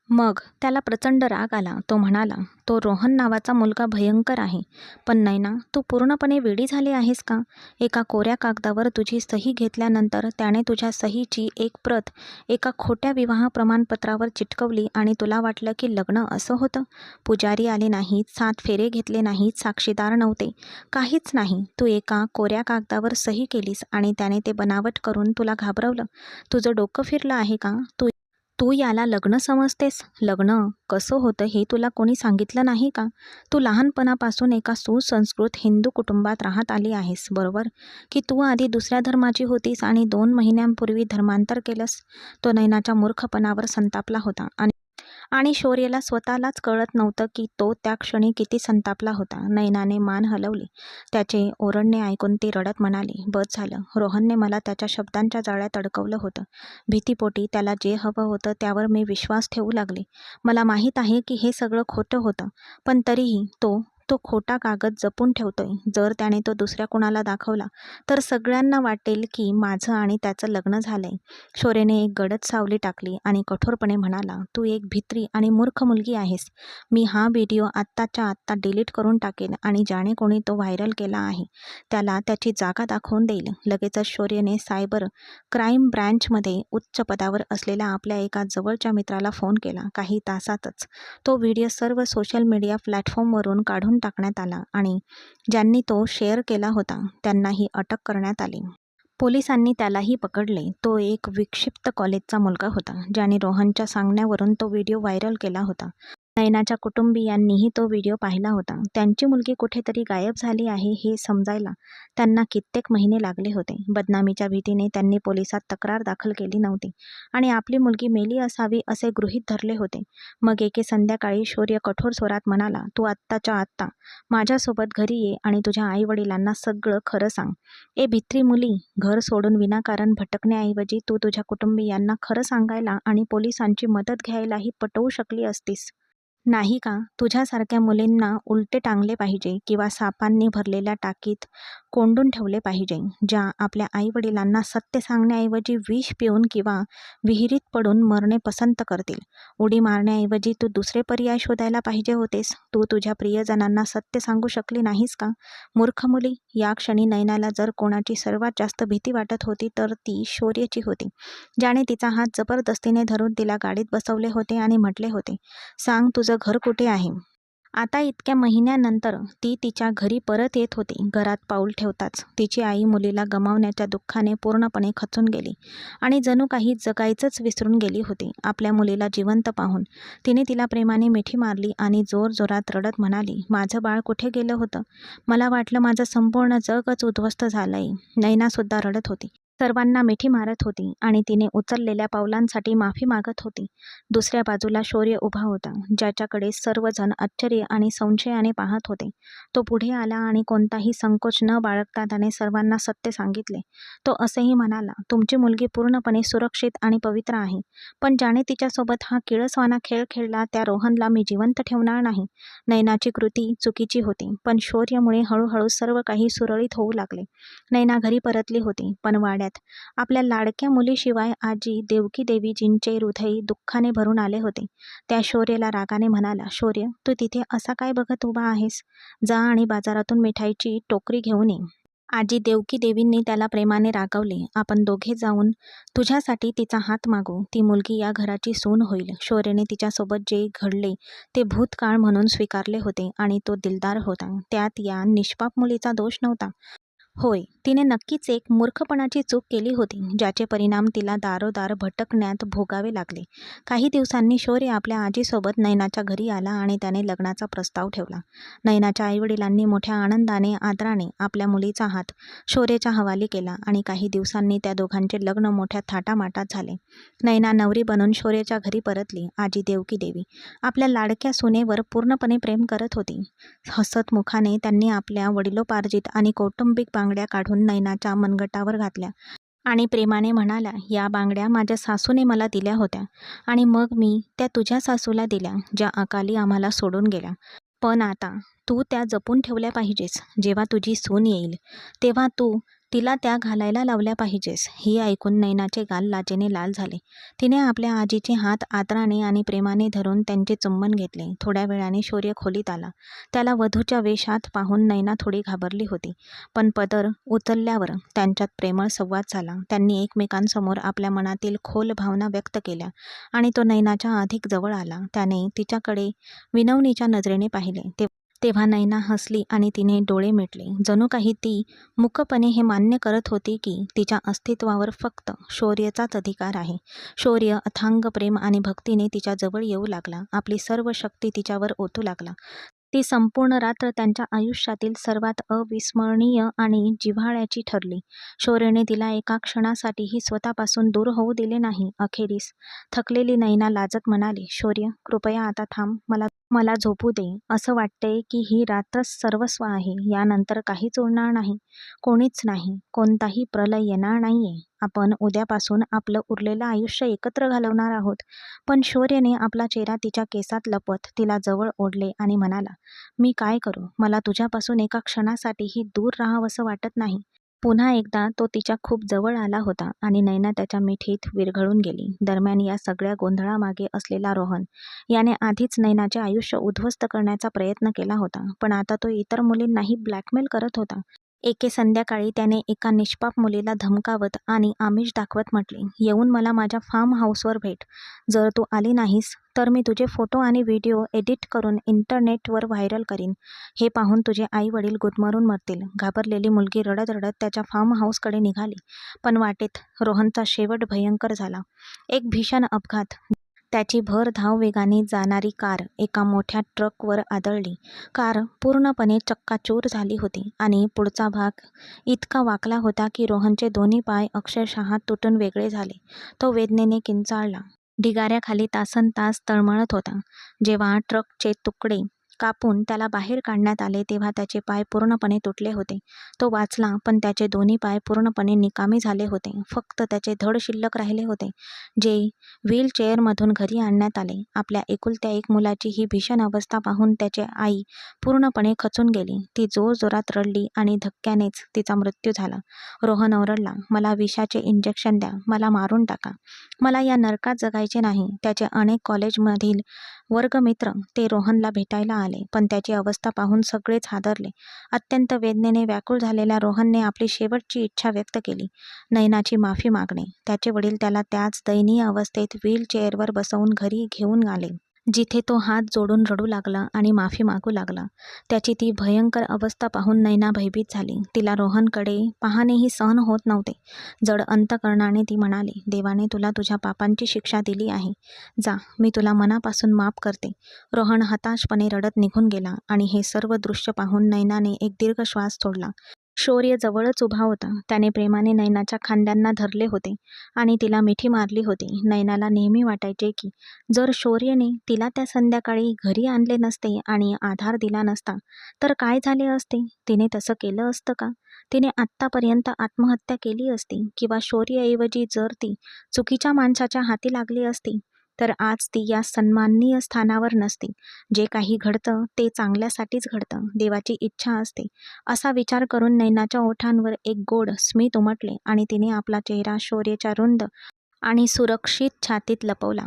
मग त्याला प्रचंड राग आला. तो म्हणाला, तो रोहन नावाचा मुलगा भयंकर आहे. पण नैना, तू पूर्णपणे वेडी झाली आहेस का? एका कोऱ्या कागदावर तुझी सही घेतल्यानंतर त्याने तुझ्या सहीची एक प्रत एका खोट्या विवाह प्रमाणपत्रावर चिटकवली आणि तुला वाटलं की लग्न असं होतं? पुजारी आले नाहीत, 7 फेरे घेतले नाहीत, साक्षीदार नव्हते, काहीच नाही. तू एका कोऱ्या कागदावर सही केलीस आणि त्याने ते बनावट करून तुला घाबरवलं. तुझं डोकं फिरलं आहे का? तू तू याला लग्न समजतेस? लग्न कसं होतं हे तुला कोणी सांगितलं नाही का? तू लहानपणापासून एका सुसंस्कृत हिंदू कुटुंबात राहत आली आहेस, बरोबर? की तू आधी दुसऱ्या धर्माची होतीस आणि 2 महिन्यांपूर्वी धर्मांतर केलंस? तो नैनाच्या मूर्खपणावर संतापला होता आणि शौर्यला स्वतःलाच कळत नव्हतं की तो त्या क्षणी किती संतापला होता. नैनाने मान हलवली. त्याचे ओरडणे ऐकून ती रडत म्हणाली, बस झालं. रोहनने मला त्याच्या शब्दांच्या जाळ्यात अडकवलं होतं. भीतीपोटी त्याला जे हवं होतं त्यावर मी विश्वास ठेवू लागले. मला माहीत आहे की हे सगळं खोटं होतं, पण तरीही तो खोटा कागद जपून ठेवतोय. जर त्याने तो दुसऱ्या कुणाला दाखवला तर सगळ्यांना वाटेल की माझं आणि त्याचं लग्न झालंय. शौर्यने एक गडद सावली टाकली आणि कठोरपणे म्हणाला, तू एक भित्री आणि मूर्ख मुलगी आहेस. मी हा व्हिडिओ आत्ताच्या आत्ता डिलीट करून टाकेन आणि ज्याने कोणी तो व्हायरल केला आहे त्याला त्याची जागा दाखवून देईल. लगेचच शौर्यने सायबर क्राईम ब्रँचमध्ये उच्च पदावर असलेल्या आपल्या एका जवळच्या मित्राला फोन केला. काही तासातच तो व्हिडिओ सर्व सोशल मीडिया प्लॅटफॉर्मवरून काढून टाकण्यात आला आणि ज्यांनी तो शेअर केला होता त्यांनाही अटक करण्यात आली. पोलिसांनी त्यालाही पकडले. तो एक विक्षिप्त कॉलेजचा मुलगा होता ज्याने रोहनच्या सांगण्यावरून तो व्हिडिओ व्हायरल केला होता. नैनाच्या कुटुंबियांनीही तो व्हिडिओ पाहिला होता. त्यांची मुलगी कुठेतरी गायब झाली आहे हे समजायला त्यांना कित्येक महिने लागले होते. बदनामीच्या भीतीने त्यांनी पोलिसात तक्रार दाखल केली नव्हती आणि आपली मुलगी मेली असावी असे गृहीत धरले होते. मग एके संध्याकाळी शौर्य कठोर स्वरात म्हणाला, तू आत्ताच्या आत्ता माझ्यासोबत घरी ये आणि तुझ्या आईवडिलांना सगळं खरं सांग. ए भित्री मुली, घर सोडून विनाकारण भटकण्याऐवजी तू तुझ्या कुटुंबियांना खरं सांगायला आणि पोलिसांची मदत घ्यायलाही पटवू शकली असतीस. नाही का? तुझ्यासारख्या मुलींना उलटे टांगले पाहिजे किंवा सापांनी भरलेल्या टाकीत कोंडून ठेवले पाहिजे, ज्या आपल्या आईवडिलांना सत्य सांगण्याऐवजी विष पिऊन किंवा विहिरीत पडून मरणे पसंत करतील. उडी मारण्याऐवजी तू दुसरे पर्याय शोधायला पाहिजे होतेस. तू तुझ्या प्रियजनांना सत्य सांगू शकली नाहीस का? मूर्ख मुली! या क्षणी नयनाला जर कोणाची सर्वात जास्त भीती वाटत होती तर ती शौर्याची होती, ज्याने तिचा हात जबरदस्तीने धरून तिला गाडीत बसवले होते आणि म्हटले होते, "सांग, तुझं घर कुठे आहे?" आता इतक्या महिन्यानंतर ती तिच्या घरी परत येत होती. घरात पाऊल ठेवताच तिची आई मुलीला गमावण्याच्या दुःखाने पूर्णपणे खचून गेली आणि जणू काही जगायचंच विसरून गेली होती. आपल्या मुलीला जिवंत पाहून तिने तिला प्रेमाने मिठी मारली आणि जोरजोरात रडत म्हणाली, "माझं बाळ कुठे गेलं होतं? मला वाटलं माझं संपूर्ण जगच उद्ध्वस्त झालंय." नैनासुद्धा रडत होती. सर्वांना मिठी मारत होती आणि तिने उचललेल्या पावलांसाठी माफी मागत होती. दुसऱ्या बाजूला शौर्य उभा होता, ज्याच्याकडे सर्वजण आश्चर्य आणि संशयाने पाहत होते. तो पुढे आला आणि कोणताही संकोच न बाळगता त्याने सर्वांना सत्य सांगितले. तो असेही म्हणाला, "तुमची मुलगी पूर्णपणे सुरक्षित आणि पवित्र आहे. पण ज्याने तिच्यासोबत हा किळसवाना खेळ खेळला त्या रोहनला मी जिवंत ठेवणार नाही." नैनाची कृती चुकीची होती, पण शौर्यामुळे हळूहळू सर्व काही सुरळीत होऊ लागले. नैना घरी परतली होती, पण वाड्यात आपल्या लाडक्या मुलीशिवाय आजी देवकी देवीजींचे हृदय दुःखाने भरून आले होते. त्या शौर्याला रागाने म्हणाला, "शौर्य, तू तिथे असा काय बघत उभा आहेस? जा आणि बाजारातून मिठाईची टोकरी घेऊन ये." आजी देवकी देवींनी त्याला प्रेमाने रागवले, "आपण दोघे जाऊन तुझ्यासाठी तिचा हात मागू. ती मुलगी या घराची सून होईल." शौर्यने तिच्यासोबत जे घडले ते भूतकाळ म्हणून स्वीकारले होते आणि तो दिलदार होता. त्यात या निष्पाप मुलीचा दोष नव्हता. होय, तिने नक्कीच एक मूर्खपणाची चूक केली होती, ज्याचे परिणाम तिला दारोदार भटकण्यात भोगावे लागले. काही दिवसांनी शौर्य आपल्या आजीसोबत नैनाच्या घरी आला आणि त्याने लग्नाचा प्रस्ताव ठेवला. नैनाच्या आईवडिलांनी मोठ्या आनंदाने आदराने आपल्या मुलीचा हात शौर्याच्या हवाली केला आणि काही दिवसांनी त्या दोघांचे लग्न मोठ्या थाटामाटात झाले. नैना नवरी बनून शौर्याच्या घरी परतली. आजी देवकी देवी आपल्या लाडक्या सुनेवर पूर्णपणे प्रेम करत होती. हसत मुखाने त्यांनी आपल्या वडिलोपार्जित आणि कौटुंबिक बांगड्या काढून नैनाच्या मनगटावर घातल्या आणि प्रेमाने म्हणाल्या, "या बांगड्या माझ्या सासूने मला दिल्या होत्या आणि मग मी त्या तुझ्या सासूला दिल्या, ज्या अकाली आम्हाला सोडून गेल्या. पण आता तू त्या जपून ठेवल्या पाहिजेस. जेव्हा तुझी सून येईल तेव्हा तू तिला त्या घालायला लावल्या पाहिजेस." ही ऐकून नैनाचे गाल लाजेने लाल झाले. तिने आपल्या आजीचे हात आदराने आणि प्रेमाने धरून त्यांचे चुंबन घेतले. थोड्या वेळाने शौर्य खोलीत आला. त्याला वधूच्या वेशात पाहून नैना थोडी घाबरली होती, पण पदर उचलल्यावर त्यांच्यात प्रेमळ संवाद झाला. त्यांनी एकमेकांसमोर आपल्या मनातील खोल भावना व्यक्त केल्या आणि तो नैनाच्या अधिक जवळ आला. त्याने तिच्याकडे विनवणीच्या नजरेने पाहिले. तेव्हा नैना हसली आणि तिने डोळे मिटले, जणू काही ती मूकपणे हे मान्य करत होती की तिच्या अस्तित्वावर फक्त शौर्याचाच अधिकार आहे. शौर्य अथांग प्रेम आणि भक्तीने तिच्या जवळ येऊ लागला, आपली सर्व शक्ती तिच्यावर ओतू लागला. ती संपूर्ण रात्र त्यांच्या आयुष्यातील सर्वात अविस्मरणीय आणि जिव्हाळ्याची ठरली. शौर्यने तिला एका क्षणासाठीही स्वतःपासून दूर होऊ दिले नाही. अखेरीस थकलेली नैना लाजत म्हणाली, "शौर्य, कृपया आता थांब. मला मला झोपू दे. असं वाटतंय की ही रात्रच सर्वस्व आहे. यानंतर काहीच उरणार नाही. कोणीच नाही. कोणताही प्रलय येणार नाहीये. आपण उद्यापासून आपलं उरलेलं आयुष्य एकत्र घालवणार आहोत." पण शौर्यने आपला चेहरा तिच्या केसात लपवत तिला जवळ ओढले आणि म्हणाला, "मी काय करू? मला तुझ्यापासून एका क्षणासाठीही दूर राहावंसं वाटत नाही." पुन्हा एकदा तो तिच्या खूप जवळ आला होता आणि नैना त्याच्या मिठीत विरघळून गेली. दरम्यान या सगळ्या गोंधळामागे असलेला रोहन याने आधीच नैनाचे आयुष्य उद्ध्वस्त करण्याचा प्रयत्न केला होता, पण आता तो इतर मुलींनाही ब्लॅकमेल करत होता. एके संध्याकाळी त्याने एका निष्पाप मुलीला धमकावत आणि आमिष दाखवत म्हटले, "येऊन मला माझ्या फार्म हाऊसवर भेट. जर तू आली नाहीस तर मी तुझे फोटो आणि व्हिडिओ एडिट करून इंटरनेटवर व्हायरल करीन. हे पाहून तुझे आई वडील गुदमरून मरतील." घाबरलेली मुलगी रडत रडत त्याच्या फार्म हाऊसकडे निघाली, पण वाटेत रोहनचा शेवट भयंकर झाला. एक भीषण अपघात. त्याची भर धाव वेगाने जाणारी कार एका मोठ्या ट्रकवर आदळली. कार पूर्णपणे चक्काचूर झाली होती आणि पुढचा भाग इतका वाकला होता की रोहनचे दोन्ही पाय अक्षरशः तुटून वेगळे झाले. तो वेदनेने किंचाळला. ढिगाऱ्याखाली तासनतास तळमळत होता. जेव्हा ट्रकचे तुकडे कापून त्याला बाहेर काढण्यात आले तेव्हा त्याचे पाय पूर्णपणे तुटले होते. तो वाचला, पण त्याचे दोन्ही पाय पूर्णपणे निकामी झाले होते. फक्त त्याचे धड शिल्लक राहिले होते, जे व्हीलचेअरमधून घरी आणण्यात आले. आपल्या एकुलत्या एक मुलाची ही भीषण अवस्था पाहून त्याची आई पूर्णपणे खचून गेली. ती जोरजोरात रडली आणि धक्क्यानेच तिचा मृत्यू झाला. रोहन ओरडला, "मला विषाचे इंजेक्शन द्या, मला मारून टाका. मला या नरकात जगायचे नाही." त्याचे अनेक कॉलेजमधील वर्गमित्र ते रोहनला भेटायला आले, पण त्याची अवस्था पाहून सगळेच हादरले. अत्यंत वेदनेने व्याकुळ झालेल्या रोहनने आपली शेवटची इच्छा व्यक्त केली, नयनाची माफी मागणे. त्याचे वडील त्याला त्याच दयनीय अवस्थेत व्हीलचेअरवर बसवून घरी घेऊन आले, जिथे तो हात जोडून रडू लागला आणि माफी मागू लागला. त्याची ती भयंकर अवस्था पाहून नयना भयभीत झाली. तिला रोहनकडे पाहणेही सहन होत नव्हते. जड अंतकरणाने ती म्हणाली, "देवाने तुला तुझ्या पापांची शिक्षा दिली आहे. जा, मी तुला मनापासून माफ करते." रोहन हताशपणे रडत निघून गेला आणि हे सर्व दृश्य पाहून नयनाने एक दीर्घ श्वास सोडला. शौर्य जवळच उभा होता. त्याने प्रेमाने नयनाच्या खांद्यांना धरले होते आणि तिला मिठी मारली होती. नयनाला नेहमी वाटायचे की जर शौर्यने तिला त्या संध्याकाळी घरी आणले नसते आणि आधार दिला नसता तर काय झाले असते? तिने तसं केलं असतं का? तिने आत्तापर्यंत आत्महत्या केली असती, किंवा शौर्यऐवजी जर ती चुकीच्या माणसाच्या हाती लागली असती तर आज ती या सन्माननीय स्थानावर नसती. जे काही घडतं ते चांगल्यासाठीच घडतं. देवाची इच्छा असते. असा विचार करून नयनाच्या ओठांवर एक गोड स्मित उमटले आणि तिने आपला चेहरा शौर्याच्या रुंद आणि सुरक्षित छातीत लपवला.